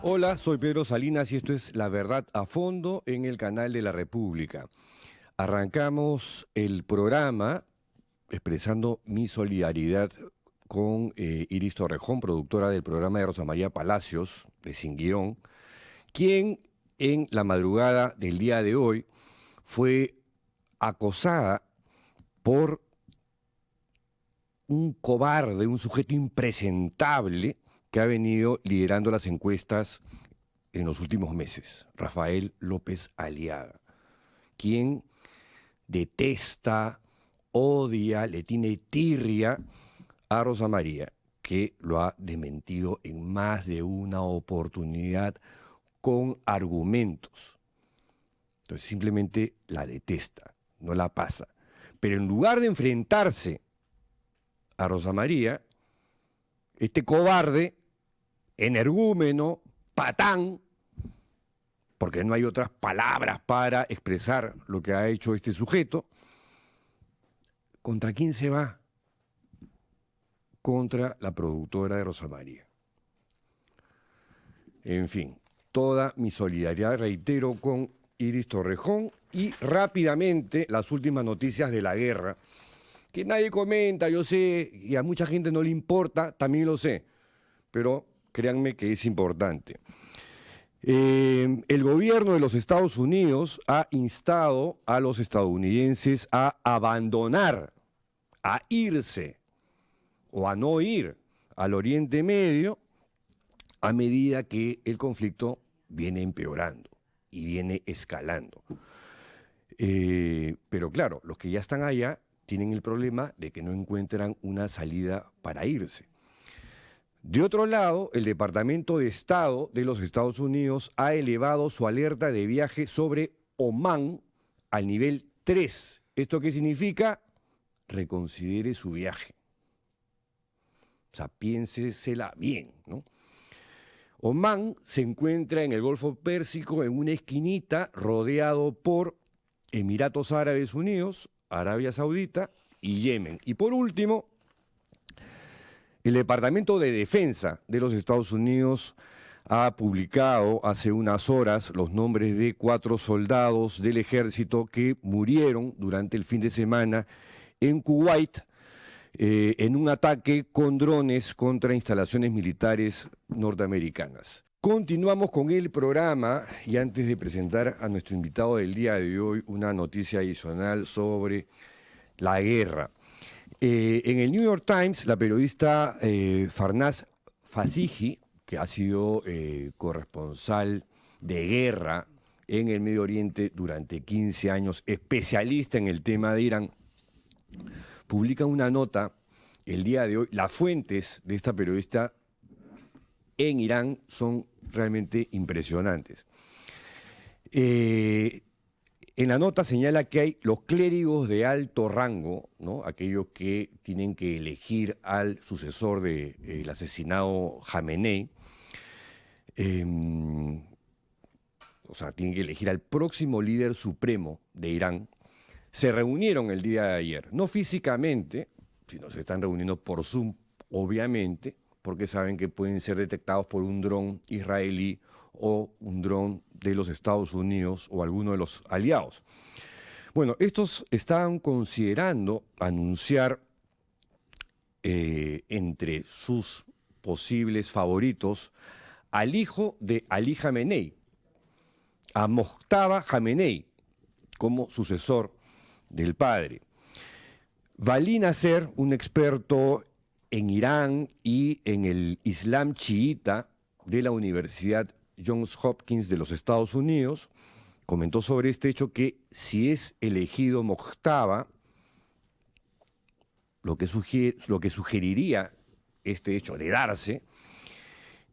Hola, soy Pedro Salinas y esto es La Verdad a Fondo en el canal de la República. Arrancamos el programa expresando mi solidaridad con Iris Torrejón, productora del programa de Rosa María Palacios, de Sin Guión, quien en la madrugada del día de hoy fue acosada por un cobarde, un sujeto impresentable que ha venido liderando las encuestas en los últimos meses, Rafael López Aliaga, quien detesta, odia, le tiene tirria a Rosa María, que lo ha desmentido en más de una oportunidad con argumentos. Entonces simplemente la detesta, no la pasa. Pero en lugar de enfrentarse a Rosa María, este cobarde, energúmeno, patán, porque no hay otras palabras para expresar lo que ha hecho este sujeto, ¿contra quién se va? Contra la productora de Rosa María. En fin, toda mi solidaridad, reitero, con Iris Torrejón y rápidamente las últimas noticias de la guerra, que nadie comenta, yo sé, y a mucha gente no le importa, también lo sé, pero créanme que es importante. El gobierno de los Estados Unidos ha instado a los estadounidenses a abandonar, a irse o a no ir al Oriente Medio a medida que el conflicto viene empeorando y viene escalando. Pero claro, los que ya están allá tienen el problema de que no encuentran una salida para irse. De otro lado, el Departamento de Estado de los Estados Unidos ha elevado su alerta de viaje sobre Omán al nivel 3. ¿Esto qué significa? Reconsidere su viaje. O sea, piénsesela bien, ¿no? Omán se encuentra en el Golfo Pérsico, en una esquinita, rodeado por Emiratos Árabes Unidos, Arabia Saudita y Yemen. Y por último, el Departamento de Defensa de los Estados Unidos ha publicado hace unas horas los nombres de 4 soldados del ejército que murieron durante el fin de semana en Kuwait en un ataque con drones contra instalaciones militares norteamericanas. Continuamos con el programa y antes de presentar a nuestro invitado del día de hoy, una noticia adicional sobre la guerra. En el New York Times, la periodista Farnaz Fassihi, que ha sido corresponsal de guerra en el Medio Oriente durante 15 años, especialista en el tema de Irán, publica una nota el día de hoy. Las fuentes de esta periodista en Irán son realmente impresionantes. En la nota señala que hay los clérigos de alto rango, ¿no? Aquellos que tienen que elegir al sucesor del asesinado Jamenei, o sea, tienen que elegir al próximo líder supremo de Irán, se reunieron el día de ayer, no físicamente, sino se están reuniendo por Zoom, obviamente, porque saben que pueden ser detectados por un dron israelí o un dron de los Estados Unidos o alguno de los aliados. Bueno, estos estaban considerando anunciar entre sus posibles favoritos al hijo de Ali Jamenei, a Mojtaba Jamenei, como sucesor del padre. Vali Nasser, un experto en Irán y en el Islam chiita de la Universidad Johns Hopkins de los Estados Unidos, comentó sobre este hecho que si es elegido Mojtaba, lo que sugeriría este hecho de darse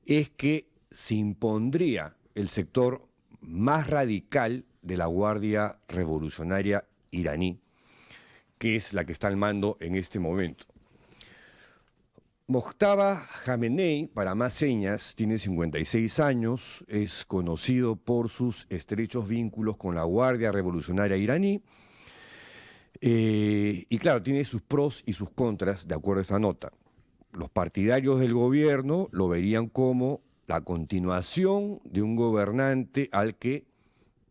es que se impondría el sector más radical de la Guardia Revolucionaria iraní, que es la que está al mando en este momento. Mojtaba Jamenei, para más señas, tiene 56 años, es conocido por sus estrechos vínculos con la Guardia Revolucionaria iraní, y claro, tiene sus pros y sus contras, de acuerdo a esta nota. Los partidarios del gobierno lo verían como la continuación de un gobernante al que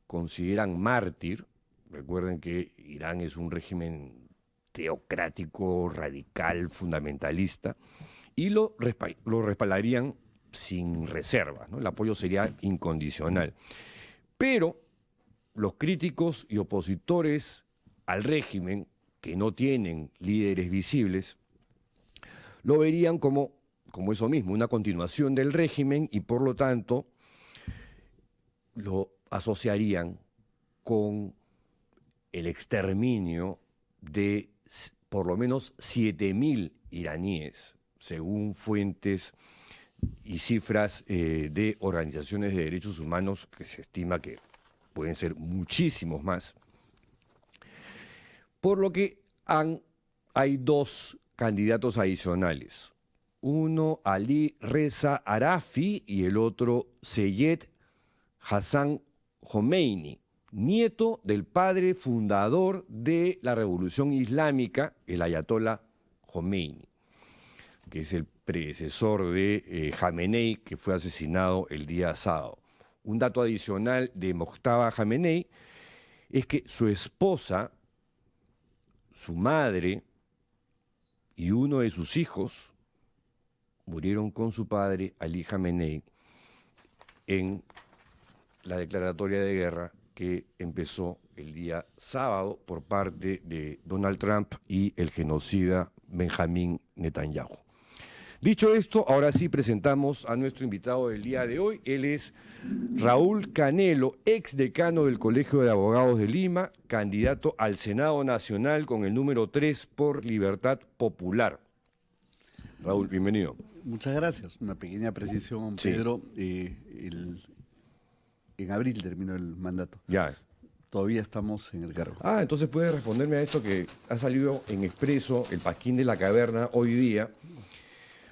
consideran mártir. Recuerden que Irán es un régimen teocrático, radical, fundamentalista, y lo respaldarían sin reservas, ¿no? El apoyo sería incondicional. Pero los críticos y opositores al régimen, que no tienen líderes visibles, lo verían como eso mismo, una continuación del régimen, y por lo tanto lo asociarían con el exterminio de por lo menos 7.000 iraníes, según fuentes y cifras de organizaciones de derechos humanos, que se estima que pueden ser muchísimos más. Por lo que hay dos candidatos adicionales. Uno, Ali Reza Arafi, y el otro, Seyed Hassan Khomeini, nieto del padre fundador de la Revolución Islámica, el ayatolá Khomeini, que es el predecesor de Jamenei, que fue asesinado el día sábado. Un dato adicional de Mojtaba Jamenei es que su esposa, su madre y uno de sus hijos murieron con su padre, Ali Jamenei, en la declaratoria de guerra que empezó el día sábado por parte de Donald Trump y el genocida Benjamín Netanyahu. Dicho esto, ahora sí presentamos a nuestro invitado del día de hoy. Él es Raúl Canelo, exdecano del Colegio de Abogados de Lima, candidato al Senado Nacional con el número 3 por Libertad Popular. Raúl, bienvenido. Muchas gracias. Una pequeña precisión, Pedro. Sí. En abril terminó el mandato. Ya. Todavía estamos en el cargo. Ah, entonces puedes responderme a esto que ha salido en Expreso, el Pasquín de la Caverna, hoy día,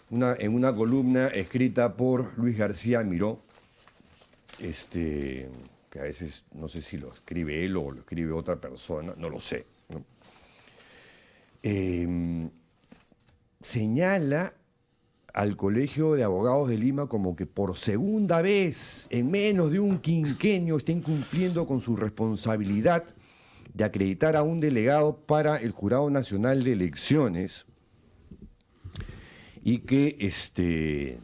en una columna escrita por Luis García Miró, que a veces no sé si lo escribe él o lo escribe otra persona, no lo sé, ¿no? Señala al Colegio de Abogados de Lima como que por segunda vez en menos de un quinquenio está incumpliendo con su responsabilidad de acreditar a un delegado para el Jurado Nacional de Elecciones, y que,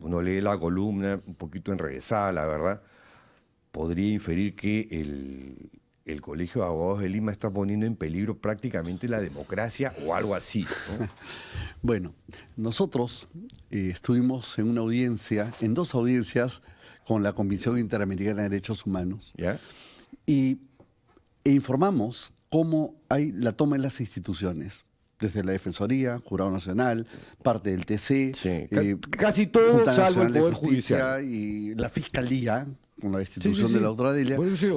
uno lee la columna un poquito enrevesada, la verdad, podría inferir que el Colegio de Abogados de Lima está poniendo en peligro prácticamente la democracia o algo así, ¿no? Bueno, nosotros estuvimos en una audiencia, en dos audiencias con la Comisión Interamericana de Derechos Humanos, ¿ya? E informamos cómo hay la toma en las instituciones, desde la Defensoría, Jurado Nacional, parte del TC, Sí, casi todo salvo el Poder Judicial y la Fiscalía, con la destitución de la otra de ella.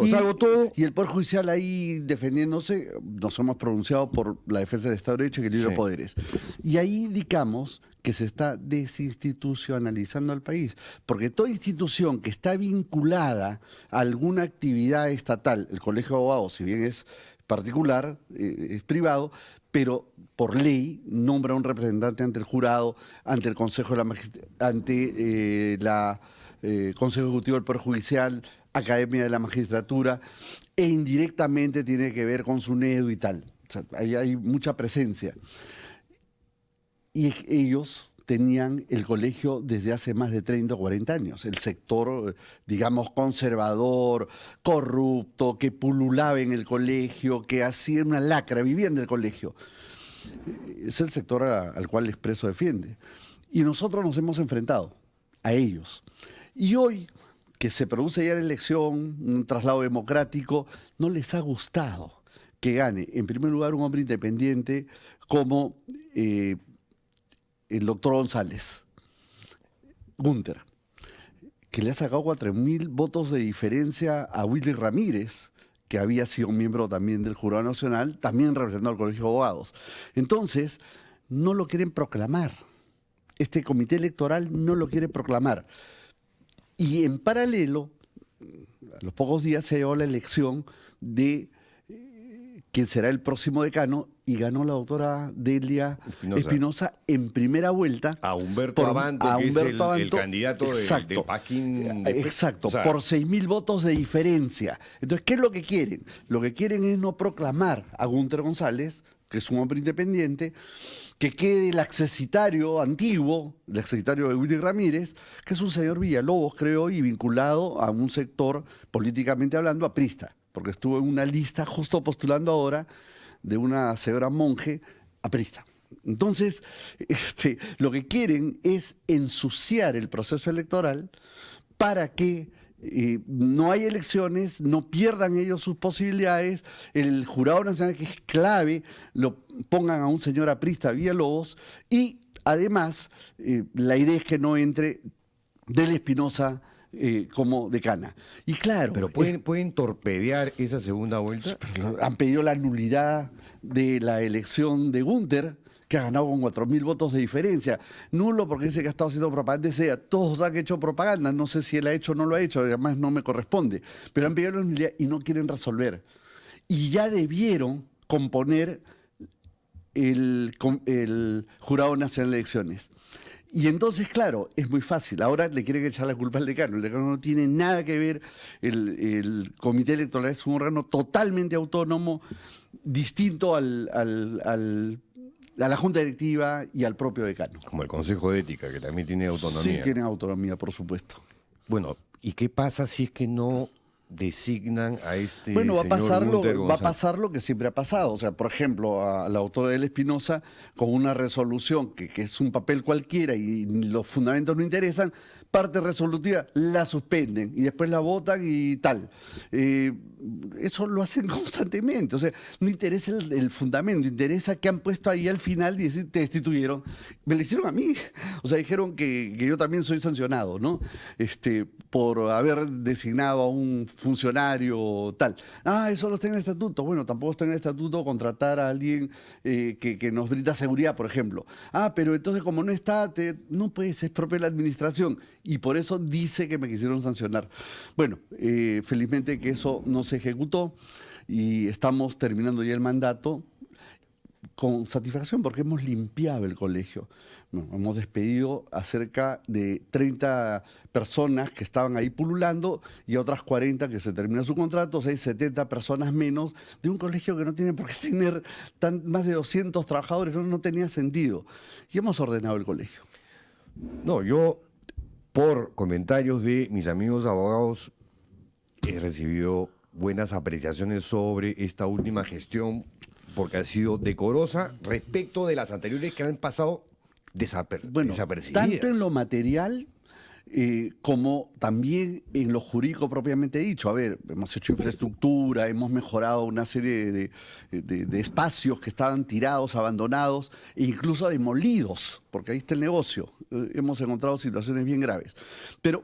Salvo todo. Y el Poder Judicial ahí defendiéndose, nos hemos pronunciado por la defensa del Estado de Derecho y equilibrio de poderes. Y ahí indicamos que se está desinstitucionalizando al país, porque toda institución que está vinculada a alguna actividad estatal, el Colegio de Abogados, si bien es particular, es privado, pero por ley nombra un representante ante el jurado, ante el Consejo de la Consejo Ejecutivo del Poder Judicial, Academia de la Magistratura, e indirectamente tiene que ver con SUNEDU y tal. O sea, ahí hay mucha presencia. Y ellos tenían el colegio desde hace más de 30 o 40 años. El sector, digamos, conservador, corrupto, que pululaba en el colegio, que hacía una lacra, vivían del colegio. Es el sector al cual el Expreso defiende. Y nosotros nos hemos enfrentado a ellos. Y hoy, que se produce ya la elección, un traslado democrático, no les ha gustado que gane, en primer lugar, un hombre independiente como el doctor González, Gunter, que le ha sacado 4.000 votos de diferencia a Willy Ramírez, que había sido miembro también del Jurado Nacional, también representando al Colegio de Abogados. Entonces, no lo quieren proclamar. Este comité electoral no lo quiere proclamar. Y en paralelo, a los pocos días se llevó la elección de quién será el próximo decano, y ganó la doctora Delia Espinosa en primera vuelta. A Humberto Abanto, que es el candidato del Packing. Exacto, o sea, por 6.000 votos de diferencia. Entonces, ¿qué es lo que quieren? Lo que quieren es no proclamar a Gunter González, que es un hombre independiente, que quede el accesitario antiguo, el accesitario de Willy Ramírez, que es un señor Villalobos, creo, y vinculado a un sector, políticamente hablando, aprista, porque estuvo en una lista justo postulando ahora de una señora monje aprista. Entonces, lo que quieren es ensuciar el proceso electoral para que no hay elecciones, no pierdan ellos sus posibilidades, el Jurado Nacional, que es clave, lo pongan a un señor aprista Villalobos, y además la idea es que no entre Delia Espinosa como decana. Y claro... ¿Pero pueden torpedear esa segunda vuelta? Han pedido la nulidad de la elección de Gunter, que ha ganado con 4.000 votos de diferencia. Nulo porque dice que ha estado haciendo propaganda ese día. Todos han hecho propaganda, no sé si él ha hecho o no lo ha hecho, además no me corresponde. Pero han pedido la nulidad y no quieren resolver. Y ya debieron componer el Jurado Nacional de Elecciones. Y entonces, claro, es muy fácil. Ahora le quieren echar la culpa al decano. El decano no tiene nada que ver. El comité electoral es un órgano totalmente autónomo, distinto a la Junta Directiva y al propio decano. Como el Consejo de Ética, que también tiene autonomía. Sí, tiene autonomía, por supuesto. Bueno, ¿y qué pasa si es que no designan a este Bueno, va señor a pasar lo que siempre ha pasado. O sea, por ejemplo, a la autora Delia Espinosa, con una resolución que es un papel cualquiera y los fundamentos no interesan, parte resolutiva la suspenden y después la votan y tal. Eso lo hacen constantemente. O sea, no interesa el fundamento, interesa que han puesto ahí al final y decir, te destituyeron. Me lo hicieron a mí. O sea, dijeron que yo también soy sancionado, ¿no? Por haber designado a un funcionario tal. Eso no está en el estatuto. Bueno, tampoco está en el estatuto contratar a alguien que nos brinda seguridad, por ejemplo. Pero entonces como no está, no puedes, es propia de la administración. Y por eso dice que me quisieron sancionar. Bueno, felizmente que eso no se ejecutó y estamos terminando ya el mandato con satisfacción porque hemos limpiado el colegio. Bueno, hemos despedido a cerca de 30 personas que estaban ahí pululando y a otras 40 que se terminó su contrato, o sea, hay 70 personas menos de un colegio que no tiene por qué tener más de 200 trabajadores, no tenía sentido. Y hemos ordenado el colegio. No, yo, por comentarios de mis amigos abogados, he recibido buenas apreciaciones sobre esta última gestión porque ha sido decorosa respecto de las anteriores que han pasado desapercibidas. Tanto en lo material como también en lo jurídico propiamente dicho. A ver, hemos hecho infraestructura, hemos mejorado una serie de espacios que estaban tirados, abandonados e incluso demolidos, porque ahí está el negocio. Hemos encontrado situaciones bien graves. Pero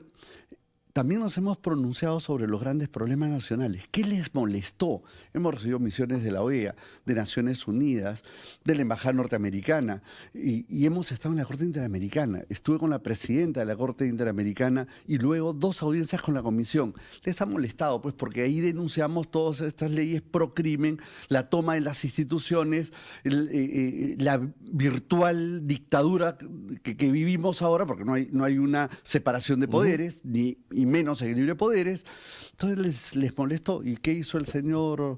también nos hemos pronunciado sobre los grandes problemas nacionales. ¿Qué les molestó? Hemos recibido misiones de la OEA, de Naciones Unidas, de la Embajada Norteamericana y hemos estado en la Corte Interamericana. Estuve con la presidenta de la Corte Interamericana y luego 2 audiencias con la Comisión. Les ha molestado, pues, porque ahí denunciamos todas estas leyes pro crimen, la toma de las instituciones, la virtual dictadura que vivimos ahora, porque no hay una separación de poderes, y menos equilibrio de poderes. Entonces les molestó. ¿Y qué hizo el señor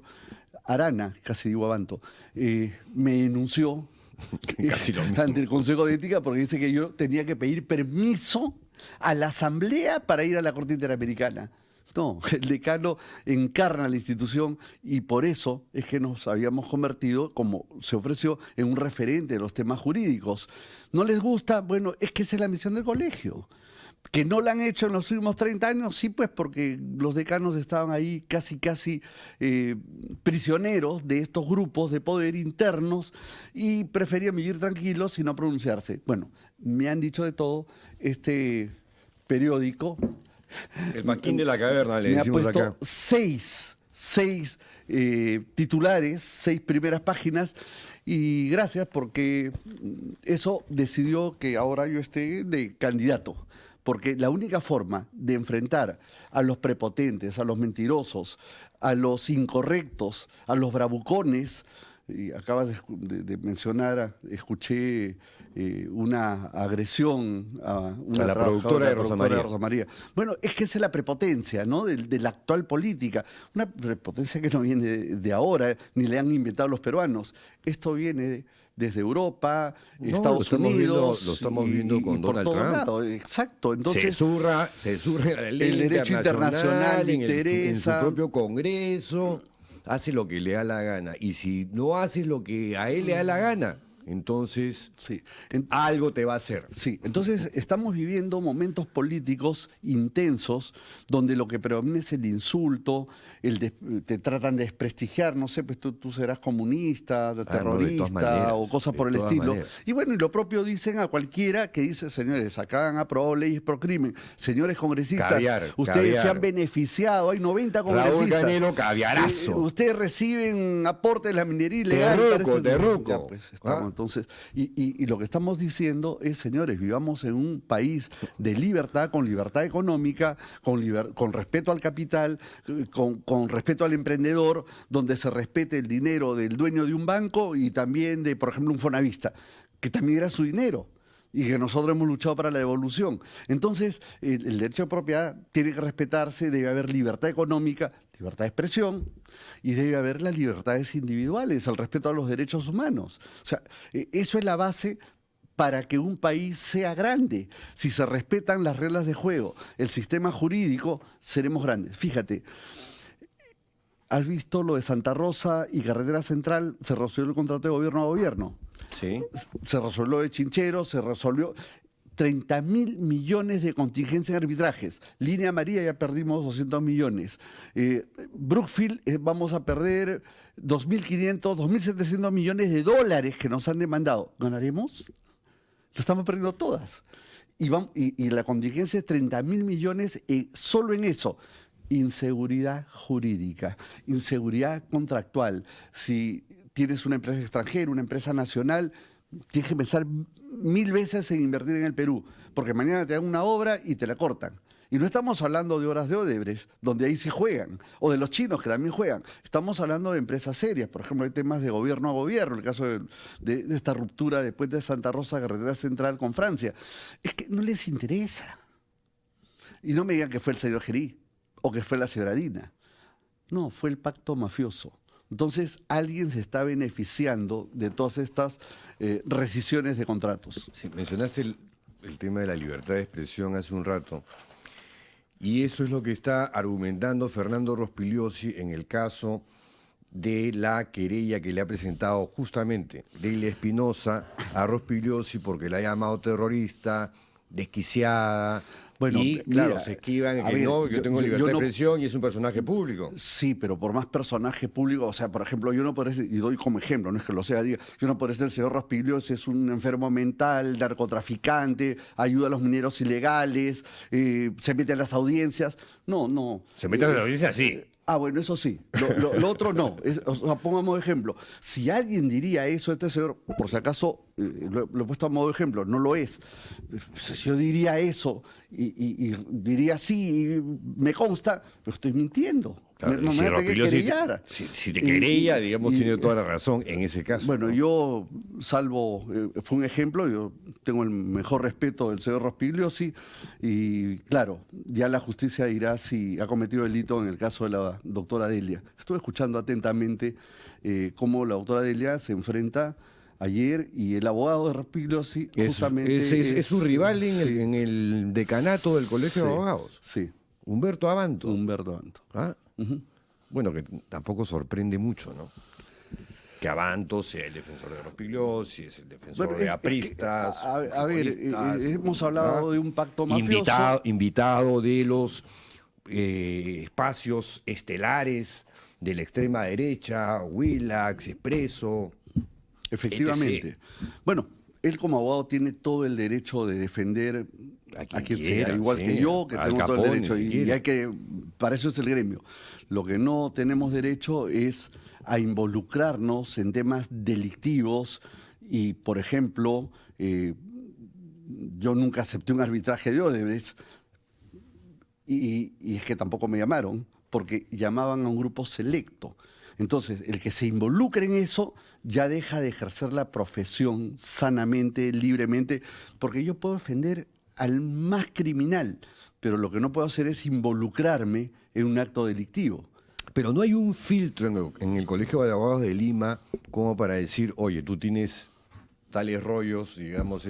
Arana? Casi digo Abanto. Me denunció ante el Consejo de Ética porque dice que yo tenía que pedir permiso a la Asamblea para ir a la Corte Interamericana. No, el decano encarna la institución y por eso es que nos habíamos convertido, como se ofreció, en un referente de los temas jurídicos. ¿No les gusta? Bueno, es que esa es la misión del colegio. Que no la han hecho en los últimos 30 años, sí, pues porque los decanos estaban ahí casi prisioneros de estos grupos de poder internos y preferían vivir tranquilos y no pronunciarse. Bueno, me han dicho de todo. Este periódico... El Paquín de la Caverna, le me decimos ha puesto acá. seis titulares, 6 primeras páginas, y gracias porque eso decidió que ahora yo esté de candidato. porque la única forma de enfrentar a los prepotentes, a los mentirosos, a los incorrectos, a los bravucones, y acabas de mencionar, escuché una agresión a una la productora de Rosa María. Rosa María. Bueno, es que esa es la prepotencia, ¿no? De la actual política. Una prepotencia que no viene de ahora, ni le han inventado los peruanos. Esto viene desde Europa, Estados Unidos. Lo estamos viendo con por Donald todos Trump. lados. Exacto. Entonces, se surra la ley el derecho internacional le en interesa. su propio Congreso, hace lo que le da la gana. Y si no haces lo que a él le da la gana, entonces sí. algo te va a hacer. Sí, entonces estamos viviendo momentos políticos intensos donde lo que predomina es el insulto, te tratan de desprestigiar, no sé, pues tú serás comunista, terrorista o cosas por el estilo. Y bueno, y lo propio dicen a cualquiera que dice, señores, acá han aprobado leyes pro crimen, señores congresistas, ustedes se han beneficiado, hay 90 congresistas. Raúl Canelo, caviarazo. Ustedes reciben aporte de la minería ilegal. Terruco. Pues estamos, entonces, y lo que estamos diciendo es, señores, vivamos en un país de libertad, con libertad económica, con respeto al capital, con respeto al emprendedor, donde se respete el dinero del dueño de un banco y también de, por ejemplo, un fonavista, que también era su dinero y que nosotros hemos luchado para la devolución. Entonces, el derecho de propiedad tiene que respetarse, debe haber libertad económica, libertad de expresión, y debe haber las libertades individuales, el respeto a los derechos humanos. O sea, eso es la base para que un país sea grande. Si se respetan las reglas de juego, el sistema jurídico, seremos grandes. Fíjate, ¿has visto lo de Santa Rosa y Carretera Central? Se resolvió el contrato de gobierno a gobierno. Sí. Se resolvió de Chinchero, se resolvió 30.000 millones de contingencia en arbitrajes. Línea María ya perdimos 200 millones. Brookfield vamos a perder 2.500, 2.700 millones de dólares que nos han demandado. ¿Ganaremos? Lo estamos perdiendo todas. Y la contingencia es 30.000 millones solo en eso. Inseguridad jurídica, inseguridad contractual. Si tienes una empresa extranjera, una empresa nacional, tienes que pensar 1000 veces en invertir en el Perú, porque mañana te dan una obra y te la cortan. Y no estamos hablando de horas de Odebrecht, donde ahí sí juegan, o de los chinos que también juegan. Estamos hablando de empresas serias, por ejemplo, hay temas de gobierno a gobierno, el caso de esta ruptura de Puente de Santa Rosa, Carretera Central con Francia. Es que no les interesa. Y no me digan que fue el señor Gerí o que fue la señora Dina. No, fue el pacto mafioso. Entonces, alguien se está beneficiando de todas estas rescisiones de contratos. Sí, mencionaste el tema de la libertad de expresión hace un rato. Y eso es lo que está argumentando Fernando Rospigliosi en el caso de la querella que le ha presentado justamente Delia Espinosa a Rospigliosi porque la ha llamado terrorista, desquiciada. Bueno, y claro, se esquivan que no, yo tengo libertad de expresión y es un personaje público. Sí, pero por más personaje público, o sea, por ejemplo, yo no podría ser, y doy como ejemplo, no es que lo sea, diga, yo no podría ser el señor Rospigliosi, es un enfermo mental, narcotraficante, ayuda a los mineros ilegales, se mete a las audiencias. No. Se mete a las audiencias, sí. Bueno, eso sí. Lo otro no. O sea, pongamos ejemplo. Si alguien diría eso, este señor, por si acaso, lo he puesto a modo de ejemplo, no lo es. Si yo diría eso y diría sí, me consta, pero estoy mintiendo. Claro, no me tengo que querellar. Si te querella, digamos, tiene toda la razón en ese caso. Bueno, ¿no? Yo, salvo, fue un ejemplo, yo tengo el mejor respeto del señor Rospigliosi y claro, ya la justicia dirá si ha cometido delito en el caso de la doctora Delia. Estuve escuchando atentamente cómo la doctora Delia se enfrenta ayer y el abogado de Rospigliosi justamente es su rival en el decanato del Colegio de Abogados. Sí. Humberto Abanto. ¿Ah? Bueno, que tampoco sorprende mucho, ¿no? Que Abanto sea el defensor de Rospigliosi, es el defensor de apristas. A ver, hemos hablado de un pacto mafioso. Invitado de los espacios estelares de la extrema derecha, Willax, Expreso. Efectivamente. etc. Bueno, él como abogado tiene todo el derecho de defender a quien sea, igual que yo, que tengo todo el derecho. Y hay que, para eso es el gremio. Lo que no tenemos derecho es a involucrarnos en temas delictivos y, por ejemplo, yo nunca acepté un arbitraje de Odebrecht y es que tampoco me llamaron porque llamaban a un grupo selecto. Entonces, el que se involucre en eso ya deja de ejercer la profesión sanamente, libremente, porque yo puedo defender al más criminal, pero lo que no puedo hacer es involucrarme en un acto delictivo. Pero no hay un filtro en el Colegio de Abogados de Lima como para decir, oye, tú tienes tales rollos, digamos,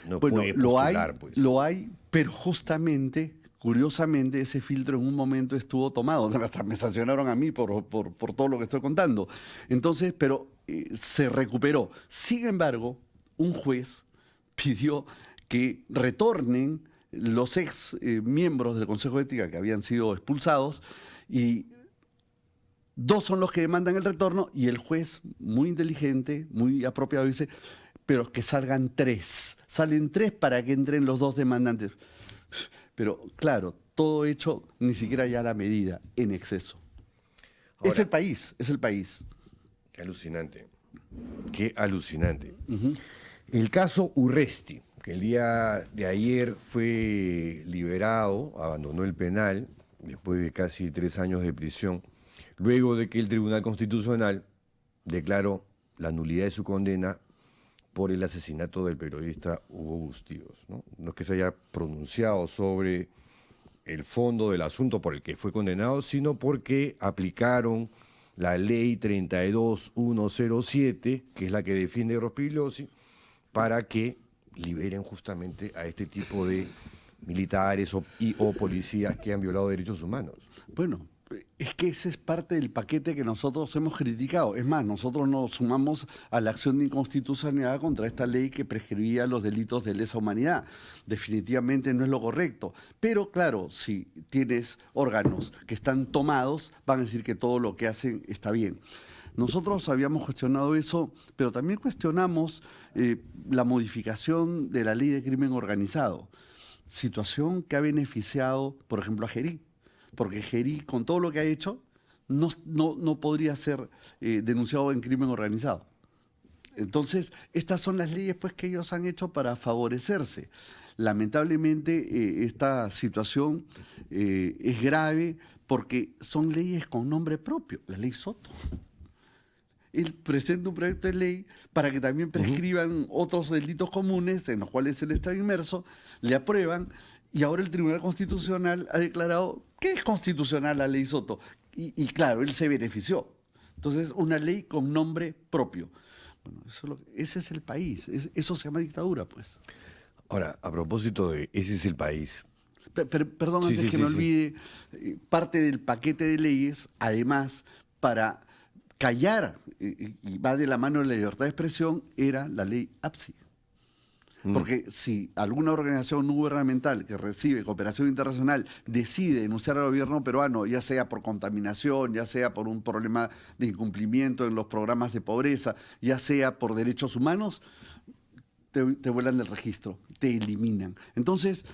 no Bueno, puede postular, pues. lo hay, pero justamente, curiosamente, ese filtro en un momento estuvo tomado. Hasta me sancionaron a mí por todo lo que estoy contando. Entonces, pero se recuperó. Sin embargo, un juez pidió que retornen los ex miembros del Consejo de Ética que habían sido expulsados y 2 son los que demandan el retorno y el juez, muy inteligente, muy apropiado, dice, pero que salgan 3. Salen 3 para que entren los 2 demandantes. Pero claro, todo hecho ni siquiera ya la medida, en exceso. Ahora, es el país, es el país. Qué alucinante, qué alucinante. El caso Urresti, que el día de ayer fue liberado, abandonó el penal, después de casi 3 años de prisión, luego de que el Tribunal Constitucional declaró la nulidad de su condena por el asesinato del periodista Hugo Bustíos. No es que se haya pronunciado sobre el fondo del asunto por el que fue condenado, sino porque aplicaron la ley 32107, que es la que defiende Rospigliosi, para que liberen justamente a este tipo de militares o policías que han violado derechos humanos. Bueno, es que ese es parte del paquete que nosotros hemos criticado. Es más, nosotros nos sumamos a la acción de inconstitucionalidad contra esta ley que prescribía los delitos de lesa humanidad. Definitivamente no es lo correcto. Pero claro, si tienes órganos que están tomados, van a decir que todo lo que hacen está bien. Nosotros habíamos cuestionado eso, pero también cuestionamos la modificación de la ley de crimen organizado. Situación que ha beneficiado, por ejemplo, a Gerí. Porque Gerí, con todo lo que ha hecho, no podría ser denunciado en crimen organizado. Entonces, estas son las leyes pues, que ellos han hecho para favorecerse. Lamentablemente, esta situación es grave porque son leyes con nombre propio, la ley Soto. Él presenta un proyecto de ley para que también prescriban otros delitos comunes en los cuales él está inmerso, le aprueban, y ahora el Tribunal Constitucional ha declarado que es constitucional la ley Soto. Y claro, él se benefició. Entonces, una ley con nombre propio. Bueno, ese es el país. Eso se llama dictadura, pues. Ahora, a propósito de ese es el país. Perdón, antes que me olvide, parte del paquete de leyes, además, para callar, y va de la mano de la libertad de expresión, era la ley APSI. Porque si alguna organización no gubernamental que recibe cooperación internacional decide denunciar al gobierno peruano, ya sea por contaminación, ya sea por un problema de incumplimiento en los programas de pobreza, ya sea por derechos humanos, te vuelan del registro, te eliminan. Entonces,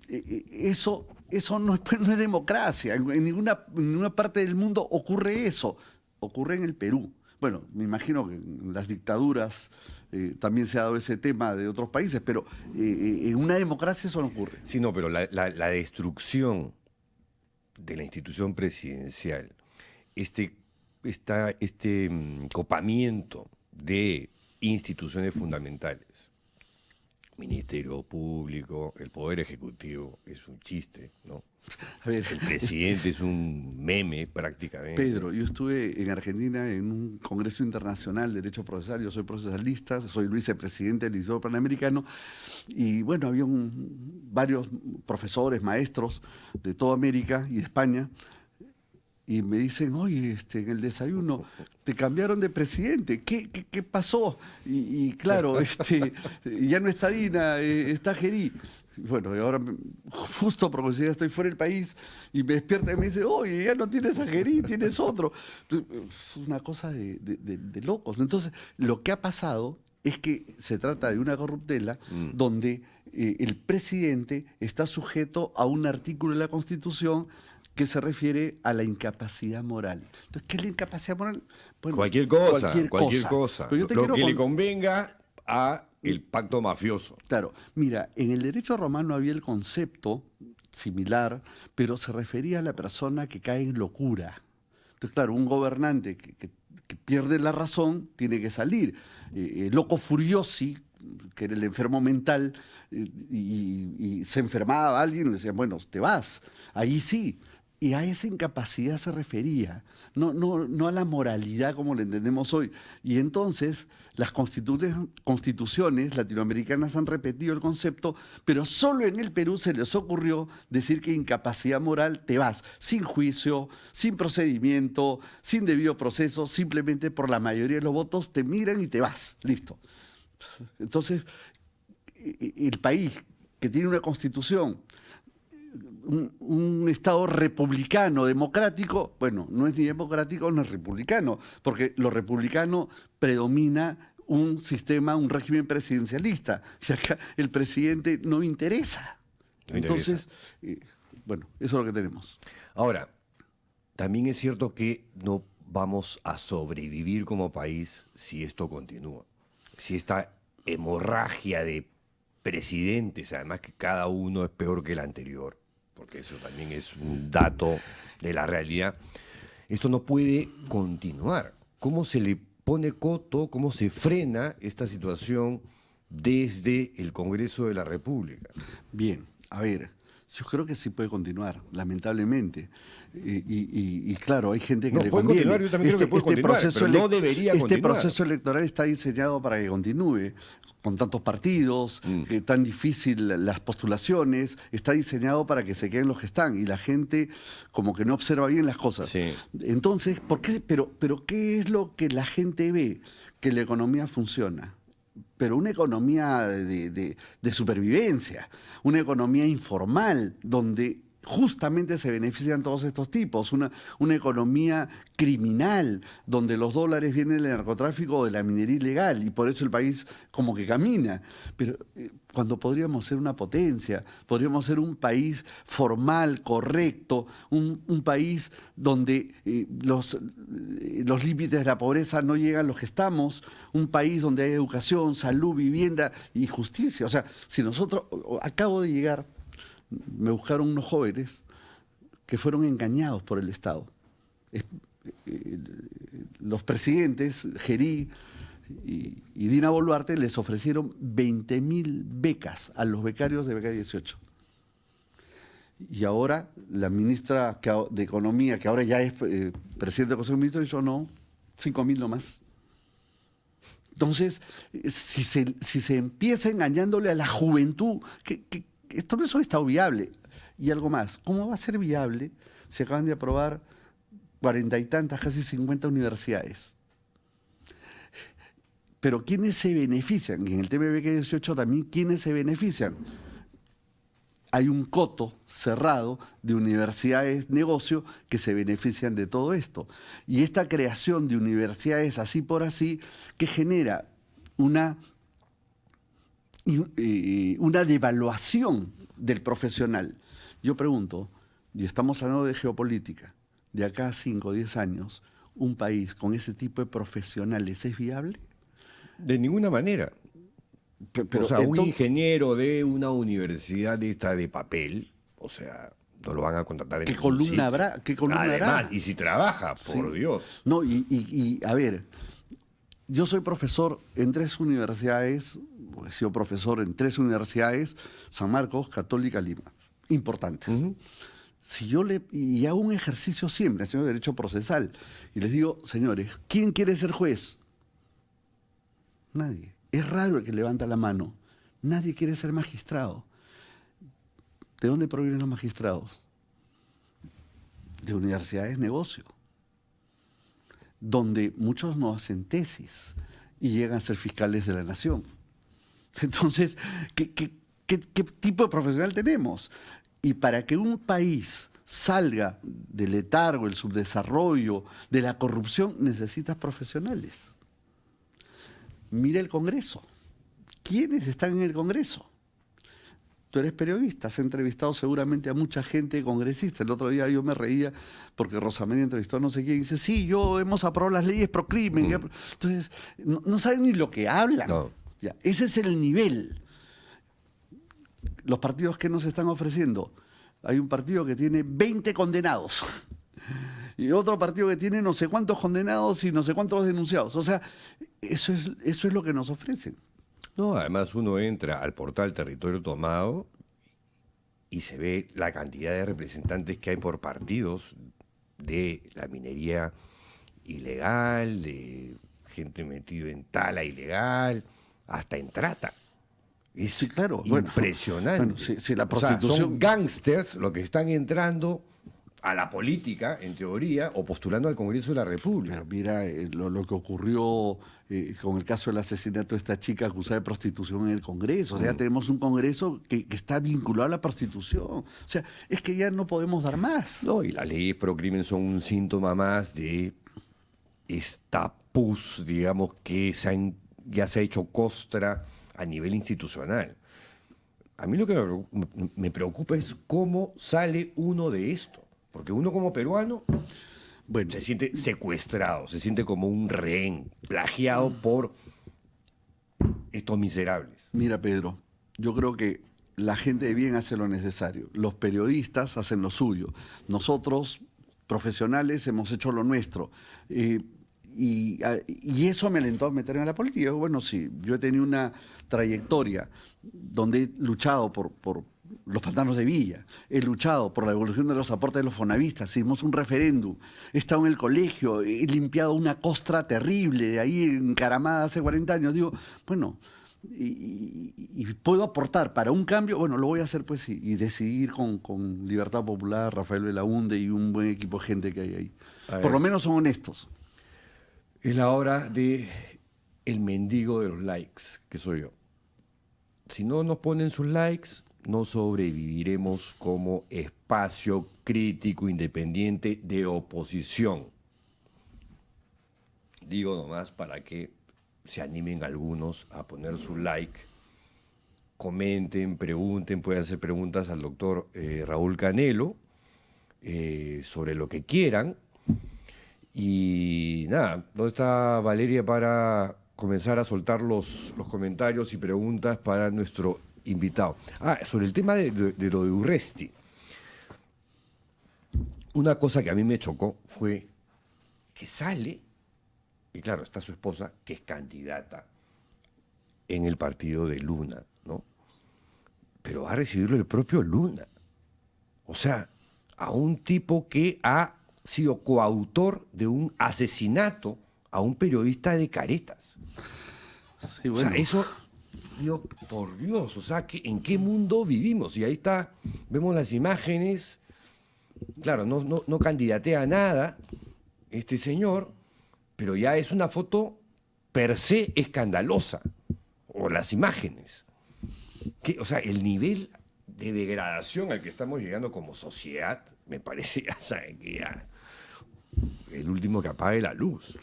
eso no es democracia. En ninguna parte del mundo ocurre eso. Ocurre en el Perú. Bueno, me imagino que en las dictaduras también se ha dado ese tema de otros países, pero en una democracia eso no ocurre. Sí, no, pero la destrucción de la institución presidencial, este copamiento de instituciones fundamentales, Ministerio Público, el Poder Ejecutivo, es un chiste, ¿no? A ver, el presidente es un meme prácticamente. Pedro, yo estuve en Argentina en un congreso internacional de Derecho Procesal, yo soy procesalista, soy vicepresidente del Instituto Panamericano, y bueno, había varios profesores, maestros de toda América y de España, y me dicen, oye, en el desayuno te cambiaron de presidente, ¿qué pasó? Y claro, ya no está Dina, está Gerí. Bueno, y ahora justo porque ya estoy fuera del país y me despierta y me dice, oye, ya no tienes a Gerí, tienes otro. Es una cosa de locos. Entonces, lo que ha pasado es que se trata de una corruptela donde el presidente está sujeto a un artículo de la Constitución que se refiere a la incapacidad moral. Entonces, ¿qué es la incapacidad moral? Bueno, cualquier cosa. Pero yo lo que le convenga a el pacto mafioso. Claro, mira, en el derecho romano había el concepto similar, pero se refería a la persona que cae en locura. Entonces, claro, un gobernante que pierde la razón tiene que salir. Loco furiosi, que era el enfermo mental, y se enfermaba alguien, le decían, bueno, te vas. Ahí sí. Y a esa incapacidad se refería, no a la moralidad como la entendemos hoy. Y entonces las constituciones latinoamericanas han repetido el concepto, pero solo en el Perú se les ocurrió decir que incapacidad moral te vas, sin juicio, sin procedimiento, sin debido proceso, simplemente por la mayoría de los votos te miran y te vas, listo. Entonces, el país que tiene una constitución, un Estado republicano, democrático, bueno, no es ni democrático ni republicano, porque lo republicano predomina un sistema, un régimen presidencialista, y acá el presidente no interesa. Entonces, bueno, eso es lo que tenemos. Ahora, también es cierto que no vamos a sobrevivir como país si esto continúa. Si esta hemorragia de presidentes, además que cada uno es peor que el anterior, porque eso también es un dato de la realidad, esto no puede continuar. ¿Cómo se le pone coto, cómo se frena esta situación desde el Congreso de la República? Bien, a ver, yo creo que sí puede continuar, lamentablemente. Y claro, hay gente que no, le puede conviene. Continuar, yo también creo que puede continuar, pero no debería continuar. Este proceso electoral está diseñado para que continúe, con tantos partidos, tan difícil las postulaciones, está diseñado para que se queden los que están, y la gente como que no observa bien las cosas. Sí. Entonces, ¿por qué? Pero ¿qué es lo que la gente ve? Que la economía funciona. Pero una economía de supervivencia, una economía informal, donde justamente se benefician todos estos tipos, una economía criminal, donde los dólares vienen del narcotráfico o de la minería ilegal, y por eso el país como que camina. Pero cuando podríamos ser una potencia, podríamos ser un país formal, correcto, un país donde los límites de la pobreza no llegan a los que estamos, un país donde hay educación, salud, vivienda y justicia. O sea, si nosotros, acabo de llegar, me buscaron unos jóvenes que fueron engañados por el Estado. Los presidentes, Gerí y Dina Boluarte, les ofrecieron 20.000 becas a los becarios de Beca 18. Y ahora la ministra de Economía, que ahora ya es presidente del Consejo de Ministros, dijo no, 5.000 nomás. Entonces, si se empieza engañándole a la juventud, que esto no es un Estado viable. Y algo más, ¿cómo va a ser viable si acaban de aprobar 40 y tantas, casi 50 universidades? Pero ¿quiénes se benefician? Y en el tema de Beca 18 también, ¿quiénes se benefician? Hay un coto cerrado de universidades negocio que se benefician de todo esto. Y esta creación de universidades así por así, que genera una devaluación del profesional. Yo pregunto, y estamos hablando de geopolítica, de acá a 5 o 10 años, ¿un país con ese tipo de profesionales es viable? De ninguna manera. Pero o sea, un ingeniero de una universidad de esta de papel, o sea, no lo van a contratar en ¿Qué columna habrá? ¿Qué columna Además, hará? y si trabaja, por Dios. No, y a ver, yo soy profesor en 3 universidades, he sido profesor en 3 universidades, San Marcos, Católica, Lima, importantes. Si yo y hago un ejercicio siempre, haciendo derecho procesal, y les digo, señores, ¿quién quiere ser juez? Nadie. Es raro el que levanta la mano. Nadie quiere ser magistrado. ¿De dónde provienen los magistrados? De universidades negocio, donde muchos no hacen tesis y llegan a ser fiscales de la nación. Entonces, ¿qué tipo de profesional tenemos? Y para que un país salga del letargo, el subdesarrollo, de la corrupción, necesitas profesionales. Mira el Congreso. ¿Quiénes están en el Congreso? Tú eres periodista, has entrevistado seguramente a mucha gente congresista. El otro día yo me reía porque Rosamary entrevistó a no sé quién y dice, sí, hemos aprobado las leyes pro crimen. Entonces, no saben ni lo que hablan. No. Ya, ese es el nivel. Los partidos que nos están ofreciendo. Hay un partido que tiene 20 condenados. Y otro partido que tiene no sé cuántos condenados y no sé cuántos denunciados. O sea, eso es lo que nos ofrecen. No, además uno entra al portal Territorio Tomado y se ve la cantidad de representantes que hay por partidos de la minería ilegal, de gente metida en tala ilegal, hasta en trata. Es Sí, claro. impresionante. Bueno, si la O sea, prostitución... son gángsters los que están entrando a la política, en teoría, o postulando al Congreso de la República. Pero mira lo que ocurrió con el caso del asesinato de esta chica acusada de prostitución en el Congreso. O sea, tenemos un Congreso que está vinculado a la prostitución. O sea, es que ya no podemos dar más. No, y las leyes pro crimen son un síntoma más de esta pus, digamos, que ya se ha hecho costra a nivel institucional. A mí lo que me preocupa es cómo sale uno de esto. Porque uno como peruano Bueno, se siente secuestrado, se siente como un rehén, plagiado por estos miserables. mira, Pedro, yo creo que la gente de bien hace lo necesario. Los periodistas hacen lo suyo. Nosotros, profesionales, hemos hecho lo nuestro. Y eso me alentó a meterme en la política. Bueno, sí, yo he tenido una trayectoria donde he luchado por los pantanos de Villa, he luchado por la evolución de los aportes de los fonavistas, hicimos un referéndum, he estado en el colegio, he limpiado una costra terrible de ahí encaramada hace 40 años. Digo, bueno, y puedo aportar para un cambio, bueno, lo voy a hacer pues y decidir con Libertad Popular, Rafael Belaunde y un buen equipo de gente que hay ahí. Por lo menos son honestos. Es la hora de el mendigo de los likes, que soy yo. Si no nos ponen sus likes, no sobreviviremos como espacio crítico independiente de oposición. Digo nomás para que se animen algunos a poner su like, comenten, pregunten, pueden hacer preguntas al doctor Raúl Canelo sobre lo que quieran. Y nada, ¿dónde está Valeria para comenzar a soltar los comentarios y preguntas para nuestro invitado? Sobre el tema de lo de Urresti. Una cosa que a mí me chocó fue que sale, y claro, está su esposa, que es candidata en el partido de Luna, ¿no? Pero va a recibirlo el propio Luna. O sea, a un tipo que ha sido coautor de un asesinato a un periodista de Caretas. Sí, bueno. O sea, eso, digo, por Dios, o sea, ¿en qué mundo vivimos? Y ahí está, vemos las imágenes, claro, no candidatea a nada este señor, pero ya es una foto per se escandalosa, o las imágenes. O sea, el nivel de degradación al que estamos llegando como sociedad, me parece, ya saben, que ya el último que apague la luz.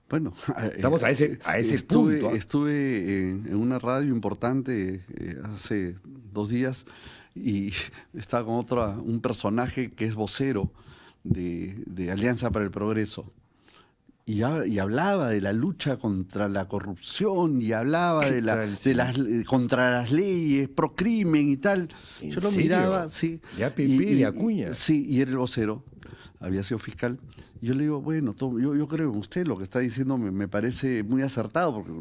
Bueno, estamos a ese punto. Estuve en una radio importante hace 2 días y estaba con un personaje que es vocero de Alianza para el Progreso. Y hablaba de la lucha contra la corrupción y hablaba contra las leyes, pro crimen y tal. Yo lo miraba, sí. Ya Pipí de Acuña. Sí, y era el vocero, había sido fiscal. Y yo le digo, bueno, yo creo en usted, lo que está diciendo me parece muy acertado, porque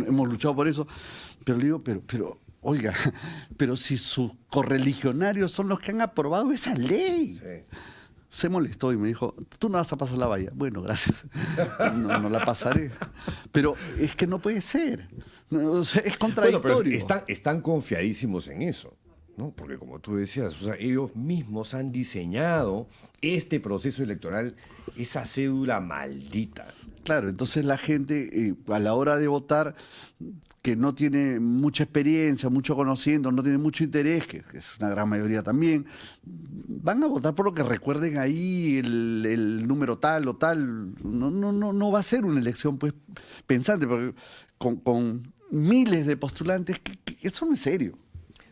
hemos luchado por eso. Pero le digo, pero oiga, pero si sus correligionarios son los que han aprobado esa ley. Sí. Se molestó y me dijo, tú no vas a pasar la valla. Bueno, gracias. No la pasaré. Pero es que no puede ser. O sea, es contradictorio. Bueno, pero están confiadísimos en eso, ¿no? Porque como tú decías, o sea, ellos mismos han diseñado este proceso electoral, esa cédula maldita. Claro, entonces la gente a la hora de votar, que no tiene mucha experiencia, mucho conocimiento, no tiene mucho interés, que es una gran mayoría también, van a votar por lo que recuerden ahí el número tal o tal. No va a ser una elección pues pensante, porque con miles de postulantes, que eso no es serio.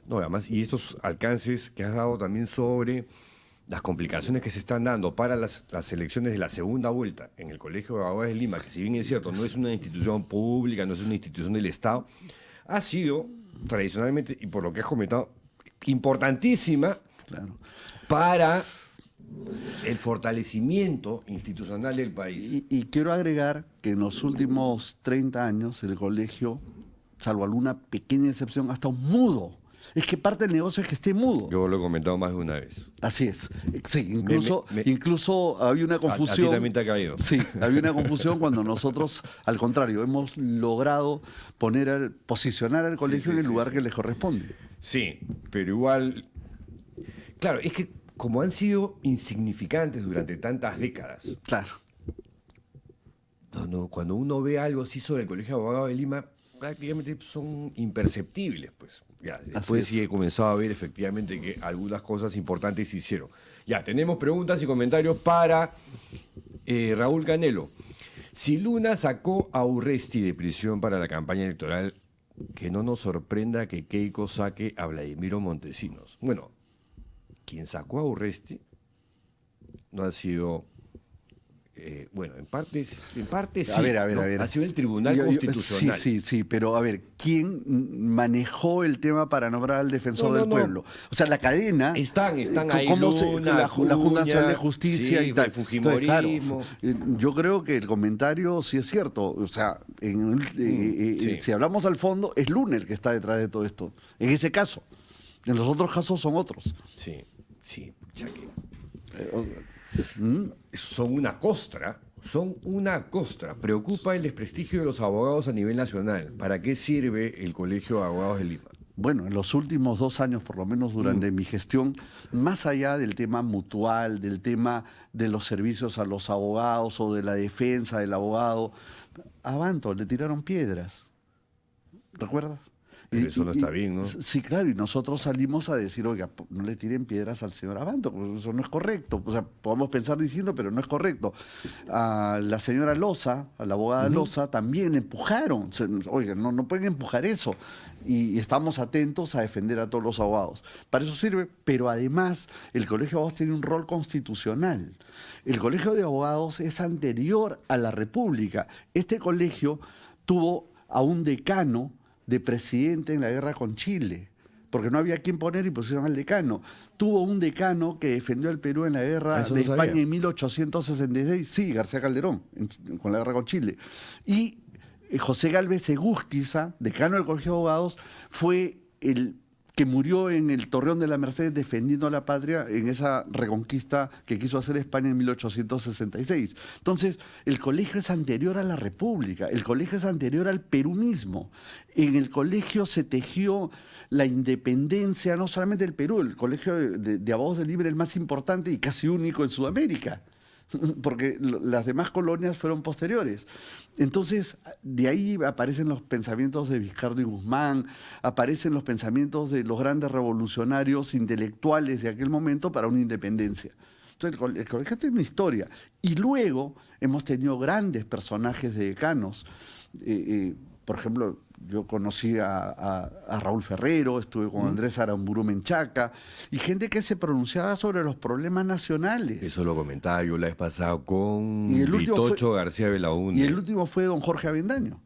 No, además, y estos alcances que has dado también sobre las complicaciones que se están dando para las elecciones de la segunda vuelta en el Colegio de Abogados de Lima, que si bien es cierto, no es una institución pública, no es una institución del Estado, ha sido tradicionalmente, y por lo que has comentado, importantísima Claro. para el fortalecimiento institucional del país. Y quiero agregar que en los últimos 30 años el colegio, salvo alguna pequeña excepción, ha estado mudo. Es que parte del negocio es que esté mudo. Yo lo he comentado más de una vez. Así es. Sí, incluso había una confusión. A ti también te ha caído. Sí, había una confusión cuando nosotros, al contrario, hemos logrado posicionar al colegio en el lugar que les corresponde. Sí, pero igual, claro, es que como han sido insignificantes durante tantas décadas, Claro. cuando uno ve algo así sobre el Colegio de Abogados de Lima, prácticamente son imperceptibles, pues. Ya, después sí he comenzado a ver efectivamente que algunas cosas importantes se hicieron. Ya, tenemos preguntas y comentarios para Raúl Canelo. Si Luna sacó a Urresti de prisión para la campaña electoral, que no nos sorprenda que Keiko saque a Vladimiro Montesinos. Bueno, quien sacó a Urresti no ha sido... bueno, en parte sí. A ver. Ha sido el Tribunal Constitucional. Sí, pero a ver, ¿quién manejó el tema para nombrar al defensor del pueblo? O sea, la cadena... Están ahí ¿cómo Luna, la Junta Nacional de Acuña, Justicia sí, y tal. el fujimorismo. Entonces, claro, yo creo que el comentario sí es cierto. O sea, Sí. si hablamos al fondo, es Luna el que está detrás de todo esto. En ese caso. En los otros casos son otros. Sí, pucha que... ¿Mm? Son una costra. Preocupa el desprestigio de los abogados a nivel nacional. ¿Para qué sirve el Colegio de Abogados de Lima? Bueno, en los últimos 2 años, por lo menos durante mi gestión, más allá del tema mutual, del tema de los servicios a los abogados o de la defensa del abogado, a Banto le tiraron piedras. ¿Recuerdas? Pero eso no está bien, ¿no? Sí, claro, y nosotros salimos a decir, oiga, no le tiren piedras al señor Abanto, pues eso no es correcto. O sea, podemos pensar diciendo, pero no es correcto. A la señora Loza, a la abogada Loza, también empujaron. Oiga, no pueden empujar eso. Y estamos atentos a defender a todos los abogados. Para eso sirve, pero además el Colegio de Abogados tiene un rol constitucional. El Colegio de Abogados es anterior a la República. Este colegio tuvo a un decano de presidente en la guerra con Chile, porque no había quien poner y pusieron al decano. Tuvo un decano que defendió al Perú en la guerra de España en 1866, sí, García Calderón, con la guerra con Chile. Y José Gálvez Egusquiza, decano del Colegio de Abogados, fue el que murió en el Torreón de la Merced defendiendo a la patria en esa reconquista que quiso hacer España en 1866. Entonces, el colegio es anterior a la República, el colegio es anterior al perunismo. En el colegio se tejió la independencia, no solamente del Perú, el colegio de abogados del Libre, el más importante y casi único en Sudamérica, porque las demás colonias fueron posteriores. Entonces, de ahí aparecen los pensamientos de Vizcardo y Guzmán, aparecen los pensamientos de los grandes revolucionarios intelectuales de aquel momento para una independencia. Entonces, el colegio tiene una historia. Y luego hemos tenido grandes personajes de decanos. Por ejemplo, yo conocí a Raúl Ferrero, estuve con Andrés Aramburu Menchaca, y gente que se pronunciaba sobre los problemas nacionales. Eso lo comentaba yo la vez pasada con Vitocho García Belaúnde. Y el último fue don Jorge Avendaño,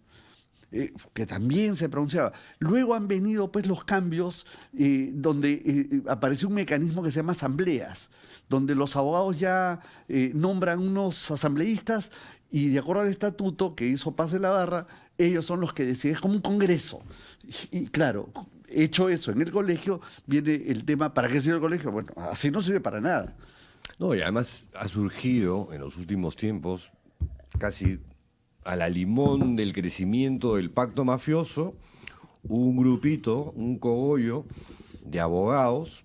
que también se pronunciaba. Luego han venido pues los cambios donde apareció un mecanismo que se llama asambleas, donde los abogados ya nombran unos asambleístas y de acuerdo al estatuto que hizo Paz de la Barra, ellos son los que deciden, es como un congreso. Y claro, hecho eso, en el colegio viene el tema, ¿para qué sirve el colegio? Bueno, así no sirve para nada. No, y además ha surgido en los últimos tiempos, casi a la limón del crecimiento del pacto mafioso, un grupito, un cogollo de abogados,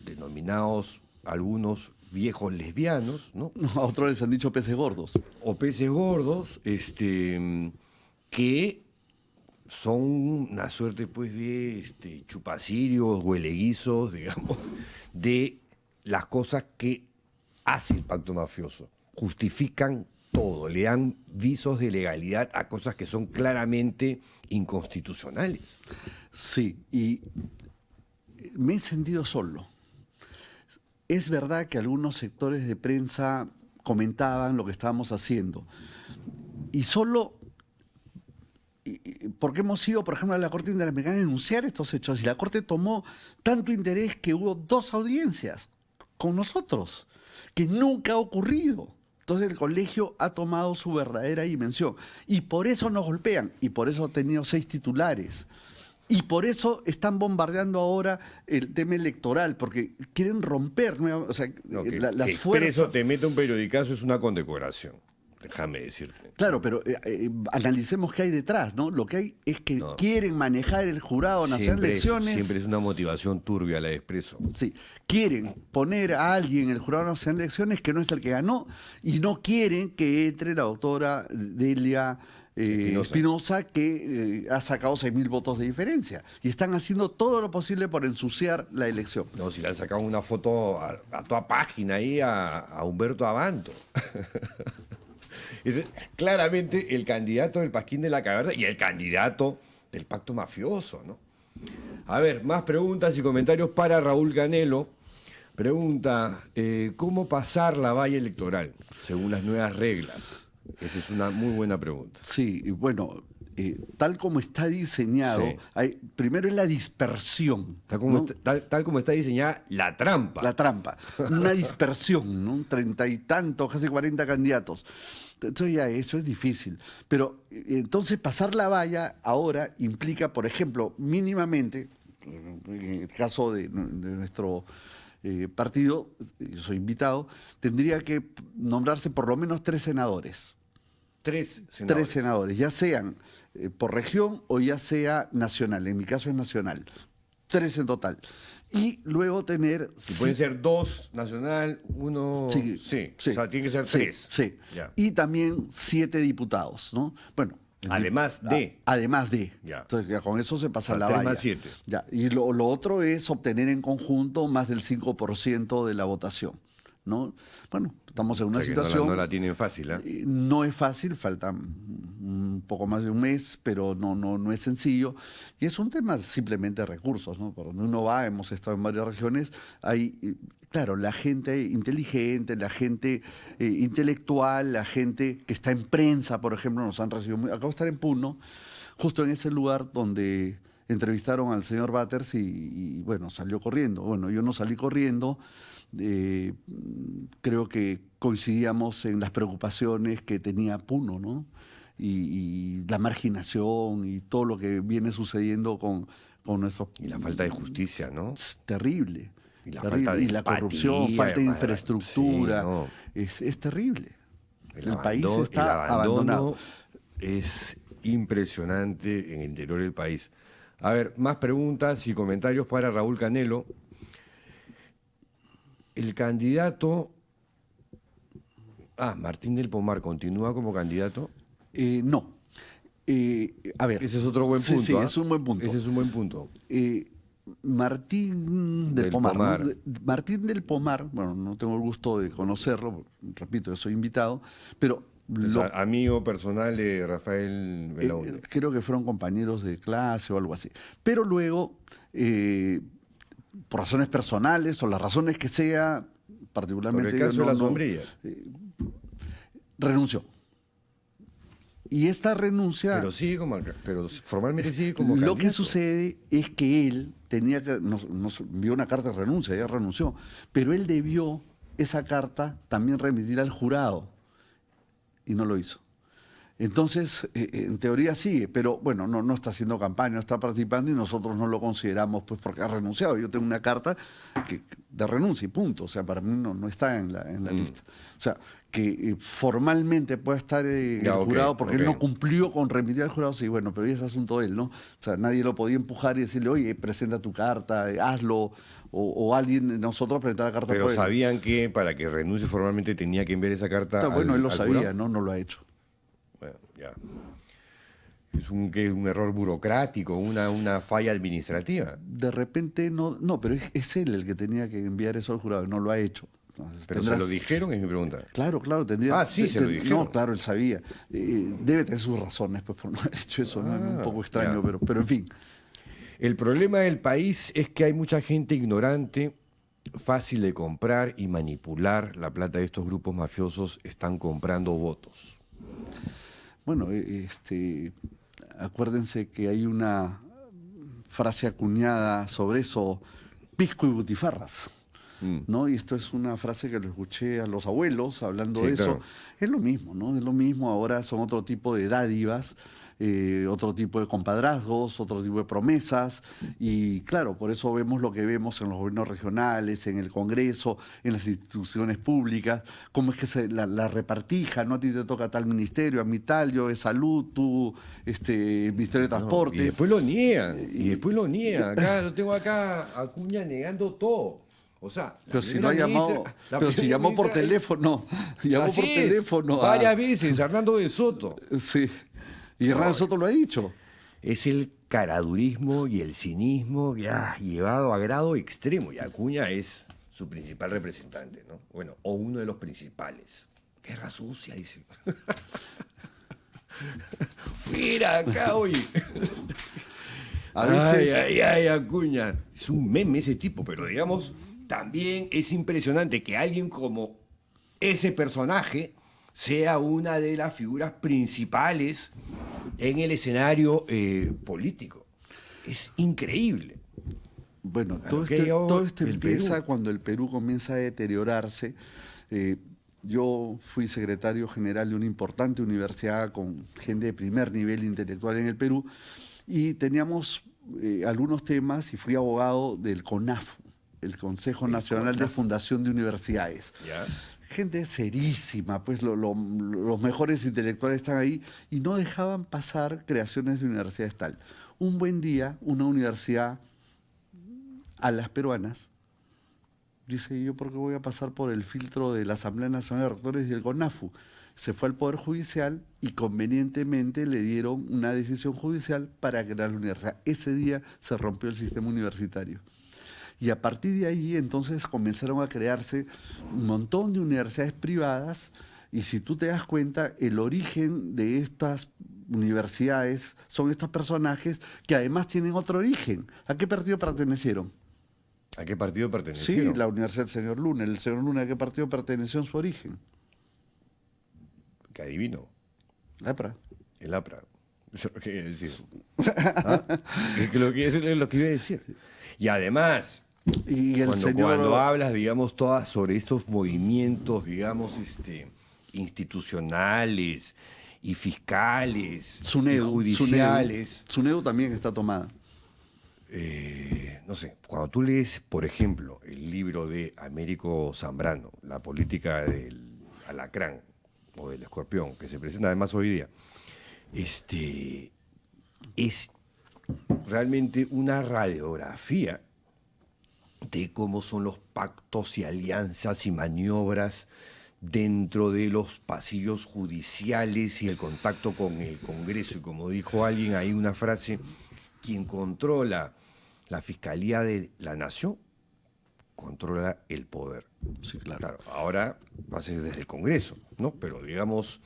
denominados algunos viejos lesbianos, ¿no? A otros les han dicho peces gordos. O peces gordos, que son una suerte pues de chupacirios, hueleguizos, digamos, de las cosas que hace el pacto mafioso. Justifican todo, le dan visos de legalidad a cosas que son claramente inconstitucionales. Sí, y me he sentido solo. es verdad que algunos sectores de prensa comentaban lo que estábamos haciendo. Y solo porque hemos ido, por ejemplo, a la Corte Interamericana a denunciar estos hechos. Y la Corte tomó tanto interés que hubo 2 audiencias con nosotros, que nunca ha ocurrido. Entonces el colegio ha tomado su verdadera dimensión. Y por eso nos golpean. Y por eso ha tenido 6 titulares. Y por eso están bombardeando ahora el tema electoral, porque quieren romper, o sea, No, las que fuerzas. Expreso te mete un periodicazo es una condecoración. Déjame decirte. Claro, pero analicemos qué hay detrás, ¿no? Lo que hay es que quieren manejar el jurado nacional de elecciones. Siempre es una motivación turbia la de Expreso. Sí, quieren poner a alguien en el jurado nacional de elecciones que no es el que ganó y no quieren que entre la doctora Delia Espinosa, que ha sacado 6.000 votos de diferencia. Y están haciendo todo lo posible por ensuciar la elección. No, si le han sacado una foto a toda página ahí a Humberto Abanto. Es claramente el candidato del Pasquín de la Caverna y el candidato del pacto mafioso, ¿no? A ver, más preguntas y comentarios para Raúl Canelo. Pregunta, ¿cómo pasar la valla electoral según las nuevas reglas? Esa es una muy buena pregunta. Sí, y bueno, tal como está diseñado, Sí. Primero es la dispersión. Tal como está diseñada la trampa. La trampa, una dispersión, ¿no? 30 y tantos, casi 40 candidatos. Entonces ya eso es difícil. Pero entonces pasar la valla ahora implica, por ejemplo, mínimamente, en el caso de nuestro partido, yo soy invitado, tendría que nombrarse por lo menos 3 senadores. 3 senadores. 3 senadores, ya sean por región o ya sea nacional. En mi caso es nacional. 3 en total. Y luego tener... Y pueden ser 2 nacional, 1... Sí. O sea, tiene que ser 3. Sí. Ya. Y también 7 diputados, ¿no? Bueno. Además de. Además de. Ya. Entonces ya con eso se pasa la 3 valla. más 7. Ya. Y lo otro es obtener en conjunto más del 5% de la votación, ¿no? Bueno, estamos en una situación... No la tienen fácil, ¿eh? No es fácil, falta un poco más de un mes, pero no es sencillo. Y es un tema simplemente de recursos, ¿no? Por donde uno va, hemos estado en varias regiones, hay, claro, la gente inteligente, la gente intelectual, la gente que está en prensa, por ejemplo, nos han recibido... Acabo de estar en Puno, justo en ese lugar donde entrevistaron al señor Batters y bueno, salió corriendo. Bueno, yo no salí corriendo. Creo que coincidíamos en las preocupaciones que tenía Puno, ¿no? Y la marginación y todo lo que viene sucediendo con nuestros... Y la falta de justicia, ¿no? Es terrible. Y la terrible. falta de Y la corrupción, empatía, falta de hermano. infraestructura. Sí, no. Es terrible. El país El está abandono abandonado. Es impresionante en el interior del país. A ver, más preguntas y comentarios para Raúl Canelo. El candidato... Martín del Pomar, ¿continúa como candidato? No. A ver. Ese es otro buen punto. Sí, es un buen punto. Ese es un buen punto. Martín del Pomar. Pomar. ¿No? Martín del Pomar, bueno, no tengo el gusto de conocerlo, repito, yo soy invitado, pero... amigo personal de Rafael Belaúnde. Creo que fueron compañeros de clase o algo así. Pero luego, por razones personales o las razones que sea, particularmente... Por el caso de las sombrillas. Renunció. Y esta renuncia... Pero formalmente sigue como Lo candidato. que sucede es que él tenía que... Nos envió una carta de renuncia, ya renunció. Pero él debió esa carta también remitir al jurado. Y no lo hizo. Entonces, en teoría sigue, pero bueno, no está haciendo campaña, no está participando y nosotros no lo consideramos pues porque ha renunciado. Yo tengo una carta de renuncia y punto. O sea, para mí no está en la lista. O sea, que formalmente pueda estar en el jurado porque él no cumplió con remitir al jurado, sí, bueno, pero ese asunto de él, ¿no? O sea, nadie lo podía empujar y decirle, oye, presenta tu carta, hazlo, o alguien de nosotros presenta la carta. Pero sabían que para que renuncie formalmente tenía que enviar esa carta bueno, él lo al sabía, jurado. No lo ha hecho. Bueno, ya. Es un error burocrático, una falla administrativa. De repente no, pero es él el que tenía que enviar eso al jurado, no lo ha hecho. Entonces, ¿Pero se lo dijeron? Es mi pregunta. Claro, tendría... Sí, se lo dijeron. No, claro, él sabía. Debe tener sus razones pues, por no haber hecho eso, ¿no? Es un poco extraño, pero en fin. El problema del país es que hay mucha gente ignorante fácil de comprar y manipular la plata de estos grupos mafiosos, están comprando votos. Bueno, acuérdense que hay una frase acuñada sobre eso, pisco y butifarras. ¿No? Y esto es una frase que lo escuché a los abuelos hablando de eso. Claro. Es lo mismo, ¿no? Es lo mismo, ahora son otro tipo de dádivas, otro tipo de compadrazgos, otro tipo de promesas. Y claro, por eso vemos lo que vemos en los gobiernos regionales, en el Congreso, en las instituciones públicas, cómo es que la repartija, ¿no? A ti te toca tal ministerio, a mí tal, yo de salud, tú, Ministerio de Transportes. Y después lo niegan, Acá lo tengo acá, Acuña negando todo. O sea, pero si no ha llamado, pero si llamó por teléfono, varias veces, Hernando de Soto. Sí, y Hernando Soto lo ha dicho. Es el caradurismo y el cinismo ya llevado a grado extremo, y Acuña es su principal representante, ¿no? Bueno, o uno de los principales. Guerra sucia, dice. Fuera acá, oye. A veces... Ay, Acuña. Es un meme ese tipo, pero digamos, también es impresionante que alguien como ese personaje sea una de las figuras principales en el escenario político. Es increíble. Bueno, todo esto empieza cuando el Perú comienza a deteriorarse. Yo fui secretario general de una importante universidad con gente de primer nivel intelectual en el Perú y teníamos algunos temas y fui abogado del CONAFU, el Consejo Nacional de Fundación de Universidades. ¿Ya? Gente serísima, pues los mejores intelectuales están ahí y no dejaban pasar creaciones de universidades tal. Un buen día, una universidad a las peruanas dice, ¿yo por qué voy a pasar por el filtro de la Asamblea Nacional de Rectores y el CONAFU? Se fue al Poder Judicial y convenientemente le dieron una decisión judicial para crear la universidad. Ese día se rompió el sistema universitario. Y a partir de ahí entonces comenzaron a crearse un montón de universidades privadas y si tú te das cuenta, el origen de estas universidades son estos personajes que además tienen otro origen. ¿A qué partido pertenecieron? ¿A qué partido pertenecieron? Sí, la Universidad del Señor Luna. El señor Luna, ¿a qué partido perteneció en su origen? Que adivino. APRA. El APRA. Eso es lo que iba a decir. ¿Ah? Es que lo que es lo que iba a decir. Y además, Y el cuando hablas, digamos, todas sobre estos movimientos, digamos, institucionales y fiscales y judiciales. SUNEDU también está tomada. No sé, cuando tú lees, por ejemplo, el libro de Américo Zambrano, La política del alacrán o del escorpión, que se presenta además hoy día, es realmente una radiografía de cómo son los pactos y alianzas y maniobras dentro de los pasillos judiciales y el contacto con el Congreso. Y como dijo alguien, hay una frase, quien controla la Fiscalía de la Nación, controla el poder. Sí, claro. Ahora va a ser desde el Congreso, ¿no? Pero digamos,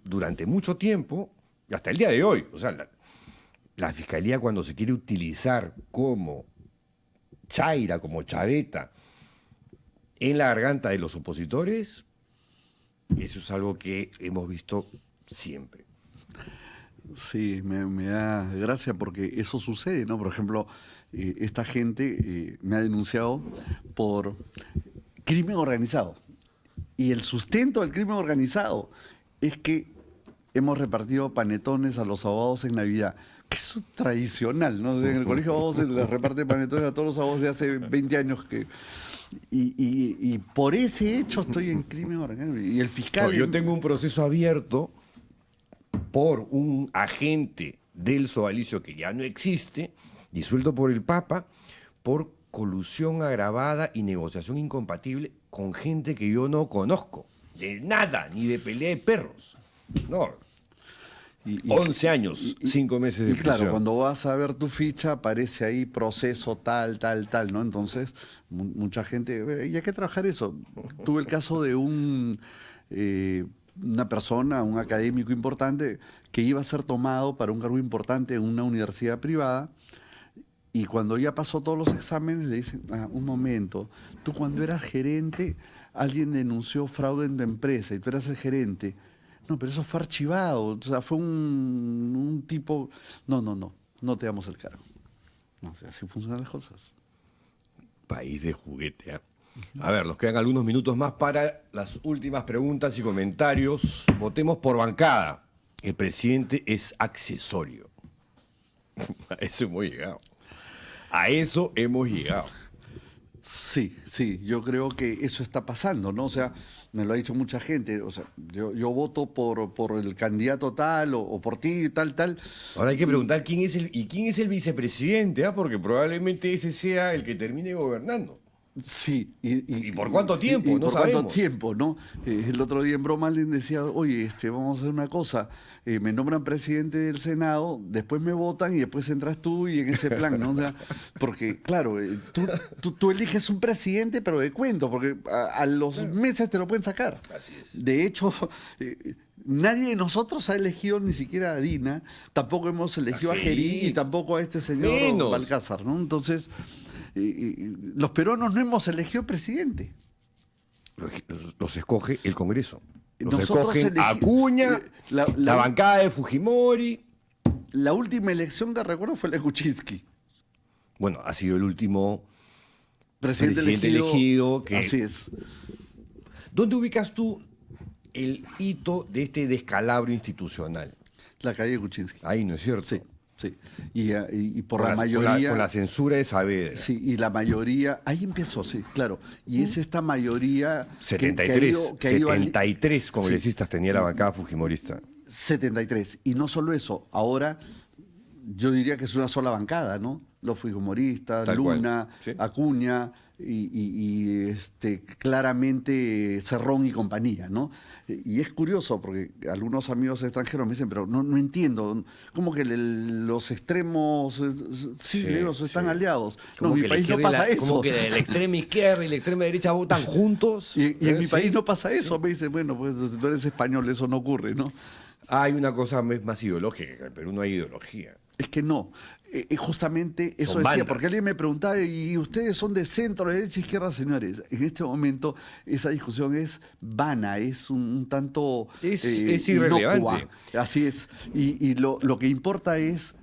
durante mucho tiempo, y hasta el día de hoy, o sea, la Fiscalía cuando se quiere utilizar como chaira, como chaveta, en la garganta de los opositores, eso es algo que hemos visto siempre. Sí, me da gracia porque eso sucede, ¿no? Por ejemplo, esta gente me ha denunciado por crimen organizado. Y el sustento del crimen organizado es que hemos repartido panetones a los abogados en Navidad, que es tradicional, ¿no? En el colegio de abogados se les reparte panetones a todos los abogados de hace 20 años que... Y por ese hecho estoy en crimen organizado. Y el fiscal... No, yo tengo un proceso abierto por un agente del sodalicio que ya no existe, disuelto por el Papa, por colusión agravada y negociación incompatible con gente que yo no conozco, de nada, ni de pelea de perros. No, 11 años, 5 meses de prisión. Claro, cuando vas a ver tu ficha aparece ahí proceso tal, ¿no? Entonces, mucha gente, ¿y hay que trabajar eso? Tuve el caso de una persona, un académico importante, que iba a ser tomado para un cargo importante en una universidad privada Y cuando ya pasó todos los exámenes, le dicen, un momento, tú cuando eras gerente, alguien denunció fraude en tu empresa y tú eras el gerente. No, pero eso fue archivado, o sea, fue un tipo... No te damos el cargo. No, o sea, así funcionan las cosas. País de juguete, ¿eh? A ver, nos quedan algunos minutos más para las últimas preguntas y comentarios. Votemos por bancada. El presidente es accesorio. A eso hemos llegado. A eso hemos llegado. Sí, yo creo que eso está pasando, ¿no? O sea, me lo ha dicho mucha gente, o sea, yo voto por el candidato tal o por ti, tal. Ahora hay que preguntar quién es el vicepresidente, ¿ah? Porque probablemente ese sea el que termine gobernando. Sí. ¿Y por cuánto tiempo? Y no por sabemos. cuánto tiempo, ¿no? El otro día en broma alguien decía, oye, vamos a hacer una cosa, me nombran presidente del Senado, después me votan y después entras tú y en ese plan, ¿no? O sea, porque, claro, tú eliges un presidente, pero de cuento, porque a los meses te lo pueden sacar. Así es. De hecho, nadie de nosotros ha elegido ni siquiera a Dina, tampoco hemos elegido a Gerí y tampoco a este señor Menos. Balcázar, ¿no? Entonces... los peruanos no hemos elegido presidente. Los escoge el Congreso. Los Nosotros escogen Acuña, la bancada de Fujimori. La última elección que recuerdo fue la de Kuczynski. Bueno, ha sido el último Presidente elegido que... Así es. ¿Dónde ubicas tú el hito de este descalabro institucional? La calle de Kuczynski. Ahí, ¿no es cierto? Sí. Y por Con la mayoría... Con la censura de Saavedra. Sí, y la mayoría... Ahí empezó, sí, claro. Y es esta mayoría... 73, que ha ido 73 congresistas tenía la bancada fujimorista. 73. Y no solo eso, ahora yo diría que es una sola bancada, ¿no? Los fujimoristas, Tal Luna, cual, sí. Acuña y claramente Cerrón y compañía, ¿no? Y es curioso porque algunos amigos extranjeros me dicen, pero no entiendo, ¿cómo que los extremos, sí, le digo, están aliados? No, en mi país no pasa eso. Como que la extrema izquierda y la extrema derecha votan juntos. Y en mi país no pasa eso. Me dicen, bueno, pues tú eres español, eso no ocurre, ¿no? Hay una cosa más ideológica, en el Perú no hay ideología. Es que no. Justamente eso Son decía, bandas. porque alguien me preguntaba, ¿y ustedes son de centro, de derecha, izquierda, señores? En este momento esa discusión es vana, es un tanto Es irrelevante. inocua. Así es. Y lo que importa es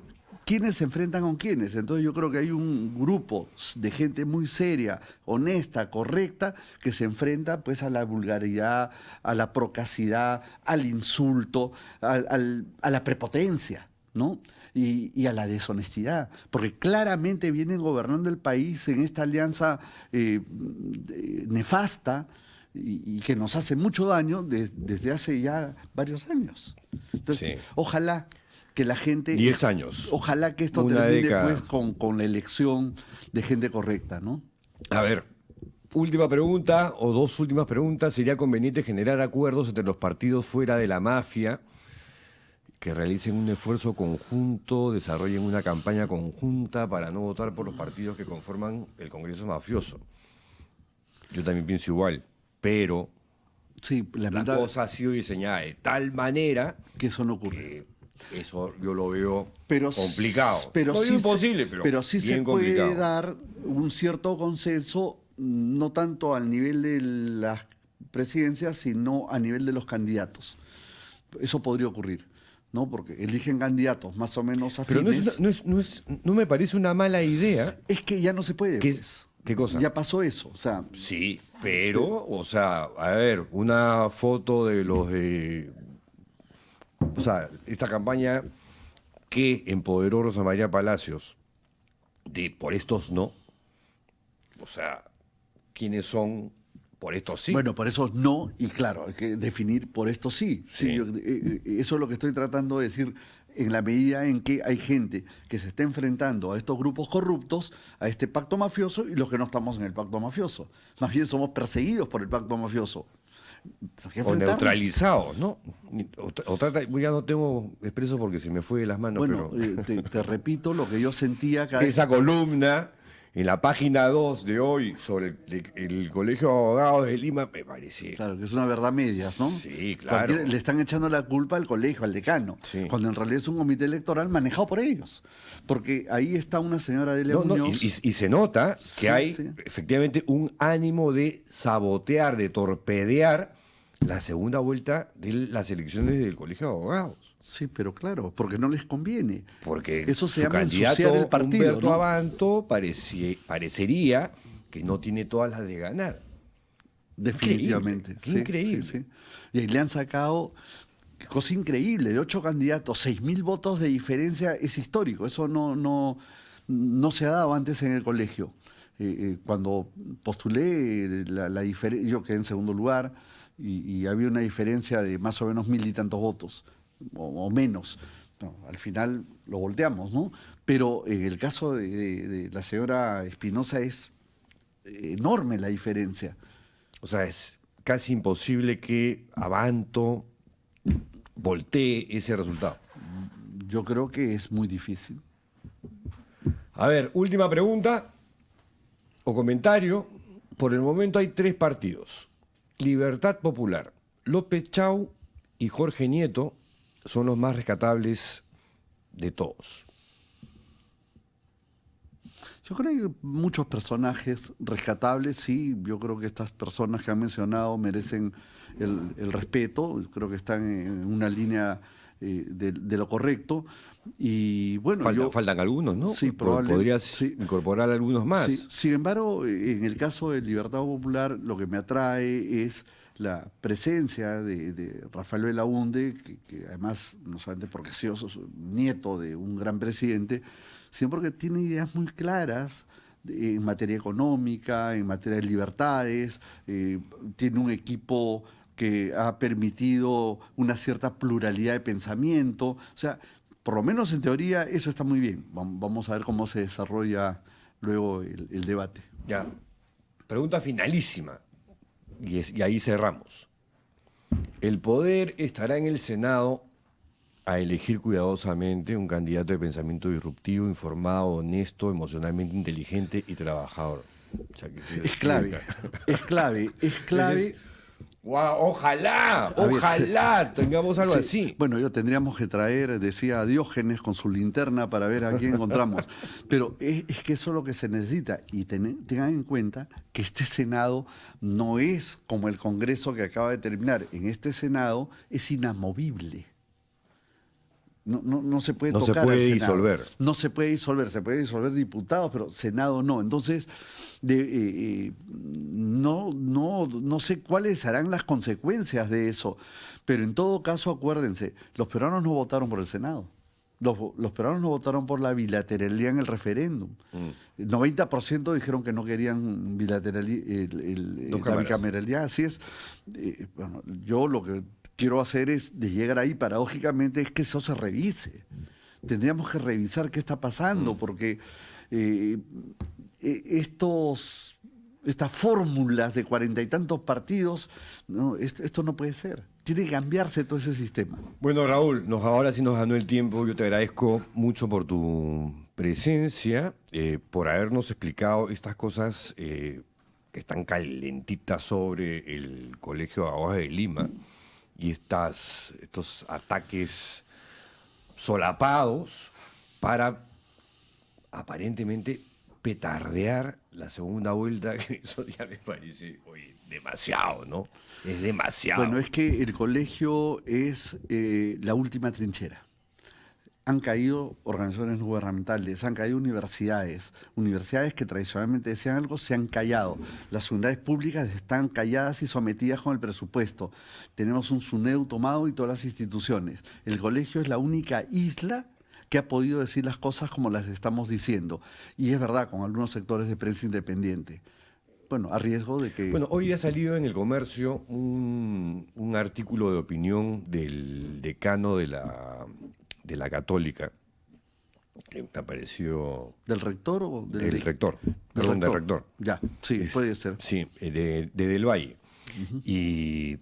quiénes se enfrentan con quiénes. Entonces yo creo que hay un grupo de gente muy seria, honesta, correcta, que se enfrenta pues a la vulgaridad, a la procacidad, al insulto, a la prepotencia, ¿no? Y a la deshonestidad, porque claramente vienen gobernando el país en esta alianza nefasta y que nos hace mucho daño desde hace ya varios años. Entonces, Sí. ojalá que la gente... 10 años. Ojalá que esto Una termine década. pues con la elección de gente correcta, ¿no? A ver, última pregunta o dos últimas preguntas. ¿Sería conveniente generar acuerdos entre los partidos fuera de la mafia que realicen un esfuerzo conjunto, desarrollen una campaña conjunta para no votar por los partidos que conforman el Congreso mafioso? Yo también pienso igual, pero Sí, la cosa ha sido diseñada de tal manera que eso no ocurre. que eso yo lo veo Pero, complicado. Pero no sí digo imposible, pero sí bien se complicado. puede dar un cierto consenso, no tanto al nivel de las presidencias, sino a nivel de los candidatos. Eso podría ocurrir, ¿no? Porque eligen candidatos más o menos Pero afines. no me parece una mala idea. Es que ya no se puede. ¿Qué, Pues. ¿Qué cosa? Ya pasó eso. O sea, Sí, pero, o sea, a ver, una foto de los de... O sea, esta campaña que empoderó Rosa María Palacios de por estos no. O sea, ¿quiénes son por estos sí? bueno, por eso no, y claro, hay que definir por esto sí. Sí. Eso es lo que estoy tratando de decir. En la medida en que hay gente que se está enfrentando a estos grupos corruptos, a este pacto mafioso, y los que no estamos en el pacto mafioso. Más bien somos perseguidos por el pacto mafioso. Hay que O enfrentarnos. neutralizados, ¿no? Ya no tengo expreso porque se me fue de las manos, Bueno, pero te repito lo que yo sentía cada esa columna en la página 2 de hoy sobre el Colegio de Abogados de Lima, me parece... Claro, que es una verdad medias, ¿no? Sí, claro. Le están echando la culpa al colegio, al decano, Sí. cuando en realidad es un comité electoral manejado por ellos. Porque ahí está una señora de No, Muñoz. y se nota que Sí, hay sí. efectivamente un ánimo de sabotear, de torpedear la segunda vuelta de las elecciones del Colegio de Abogados. Sí, pero claro, porque no les conviene. Porque Eso se su llama candidato ensuciar el partido, Humberto ¿no? Abanto parecería que no tiene todas las de ganar. Definitivamente. Qué increíble. Sí. Y ahí le han sacado, qué cosa increíble, de 8 candidatos, 6.000 votos de diferencia, es histórico. Eso no se ha dado antes en el colegio. Cuando postulé, yo quedé en segundo lugar y había una diferencia de más o menos 1.000 y tantos votos, o menos. No, al final lo volteamos, ¿no? Pero en el caso de la señora Espinosa es enorme la diferencia. O sea, es casi imposible que Abanto voltee ese resultado. Yo creo que es muy difícil. A ver, última pregunta o comentario. Por el momento hay 3 partidos. Libertad Popular, López Chau y Jorge Nieto son los más rescatables de todos. Yo creo que hay muchos personajes rescatables, sí. Yo creo que estas personas que han mencionado merecen el respeto. Creo que están en una línea de lo correcto. Y bueno, Faltan algunos, ¿no? Sí, probablemente. Podrías Sí. incorporar algunos más. Sí. Sin embargo, en el caso de Libertad Popular, lo que me atrae es la presencia de Rafael Belaunde, que además, no solamente porque ha sido nieto de un gran presidente, sino porque tiene ideas muy claras en materia económica, en materia de libertades, tiene un equipo que ha permitido una cierta pluralidad de pensamiento. O sea, por lo menos en teoría eso está muy bien. Vamos a ver cómo se desarrolla luego el debate. Ya. Pregunta finalísima. Y ahí cerramos. El poder estará en el Senado a elegir cuidadosamente un candidato de pensamiento disruptivo, informado, honesto, emocionalmente inteligente y trabajador. O sea, Es clave. Entonces, ¡guau! Ojalá tengamos algo Sí. así. Bueno, tendríamos que traer, decía Diógenes, con su linterna para ver a quién encontramos. Pero es que eso es lo que se necesita. Y tengan en cuenta que este Senado no es como el Congreso que acaba de terminar. En este Senado es inamovible. No se puede No se tocar puede al Senado. disolver. No se puede disolver, se puede disolver diputados, pero Senado no. Entonces, no sé cuáles serán las consecuencias de eso, pero en todo caso, acuérdense, los peruanos no votaron por el Senado. Los peruanos no votaron por la bilateralidad en el referéndum. El 90% dijeron que no querían la bicameralidad. Así es. Bueno, yo lo que quiero hacer es, de llegar ahí, paradójicamente, es que eso se revise. Tendríamos que revisar qué está pasando, porque estas fórmulas de 40 y tantos partidos, no, esto no puede ser. Tiene que cambiarse todo ese sistema. Bueno, Raúl, ahora sí nos ganó el tiempo. Yo te agradezco mucho por tu presencia, por habernos explicado estas cosas que están calentitas sobre el Colegio de Abogados de Lima y estos ataques solapados para aparentemente petardear la segunda vuelta, que eso ya me parece, oye, demasiado, ¿no? Es demasiado. Bueno, es que el colegio es la última trinchera. Han caído organizaciones no gubernamentales, han caído universidades que tradicionalmente decían algo, se han callado. Las unidades públicas están calladas y sometidas con el presupuesto. Tenemos un SUNEDU tomado y todas las instituciones. El colegio es la única isla que ha podido decir las cosas como las estamos diciendo. Y es verdad, con algunos sectores de prensa independiente. Bueno, a riesgo de que... Bueno, hoy ha salido en El Comercio un artículo de opinión del decano de la Católica, que me pareció... ¿Del rector o del rector? Perdón, del rector. Ya, sí, puede ser. Sí, de Del Valle. Y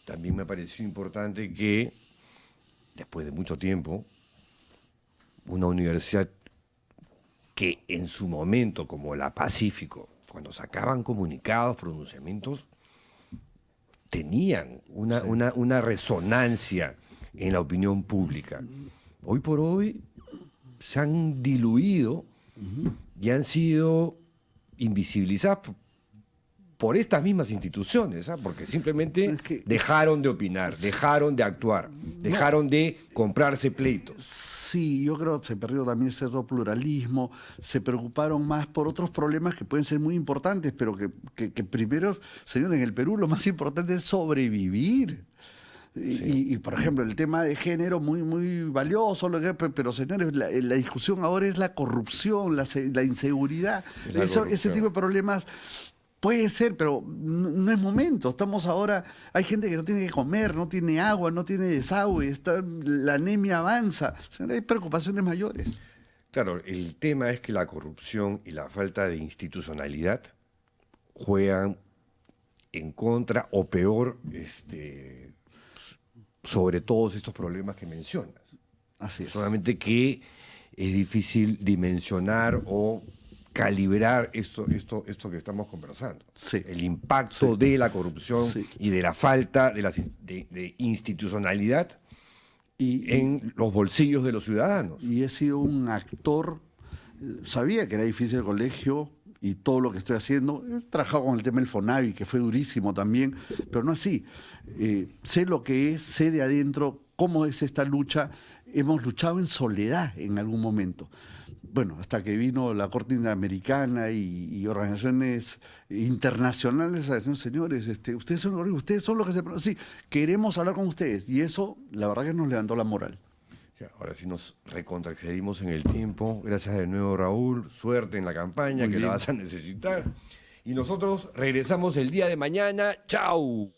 también me pareció importante que, después de mucho tiempo, una universidad que en su momento, como la Pacífico, cuando sacaban comunicados, pronunciamientos, tenían una resonancia en la opinión pública. Hoy por hoy se han diluido y han sido invisibilizadas por estas mismas instituciones, porque simplemente dejaron de opinar, dejaron de actuar, dejaron de comprarse pleitos. Sí, yo creo que se perdió también cierto pluralismo, se preocuparon más por otros problemas que pueden ser muy importantes, pero que primero, señores, en el Perú lo más importante es sobrevivir. Sí. Por ejemplo, el tema de género, muy, muy valioso, pero señores, la discusión ahora es la corrupción, la inseguridad, ese tipo de problemas. Puede ser, pero no es momento. Estamos ahora, hay gente que no tiene que comer, no tiene agua, no tiene desagüe, la anemia avanza. Hay preocupaciones mayores. Claro, el tema es que la corrupción y la falta de institucionalidad juegan en contra o peor sobre todos estos problemas que mencionas. Así es. Solamente que es difícil dimensionar o calibrar esto que estamos conversando. Sí. El impacto de la corrupción y de la falta de institucionalidad en los bolsillos de los ciudadanos. Y he sido un actor, sabía que era difícil el colegio y todo lo que estoy haciendo. He trabajado con el tema del FONAVI, que fue durísimo también, pero no así. Sé lo que es, sé de adentro cómo es esta lucha. Hemos luchado en soledad en algún momento. Bueno, hasta que vino la Corte Interamericana y organizaciones internacionales a decir, señores, ustedes son los que se... Sí, queremos hablar con ustedes. Y eso, la verdad que nos levantó la moral. Ahora sí nos recontraexcedimos en el tiempo. Gracias de nuevo, Raúl. Suerte en la campaña, que la vas a necesitar. Y nosotros regresamos el día de mañana. ¡Chao!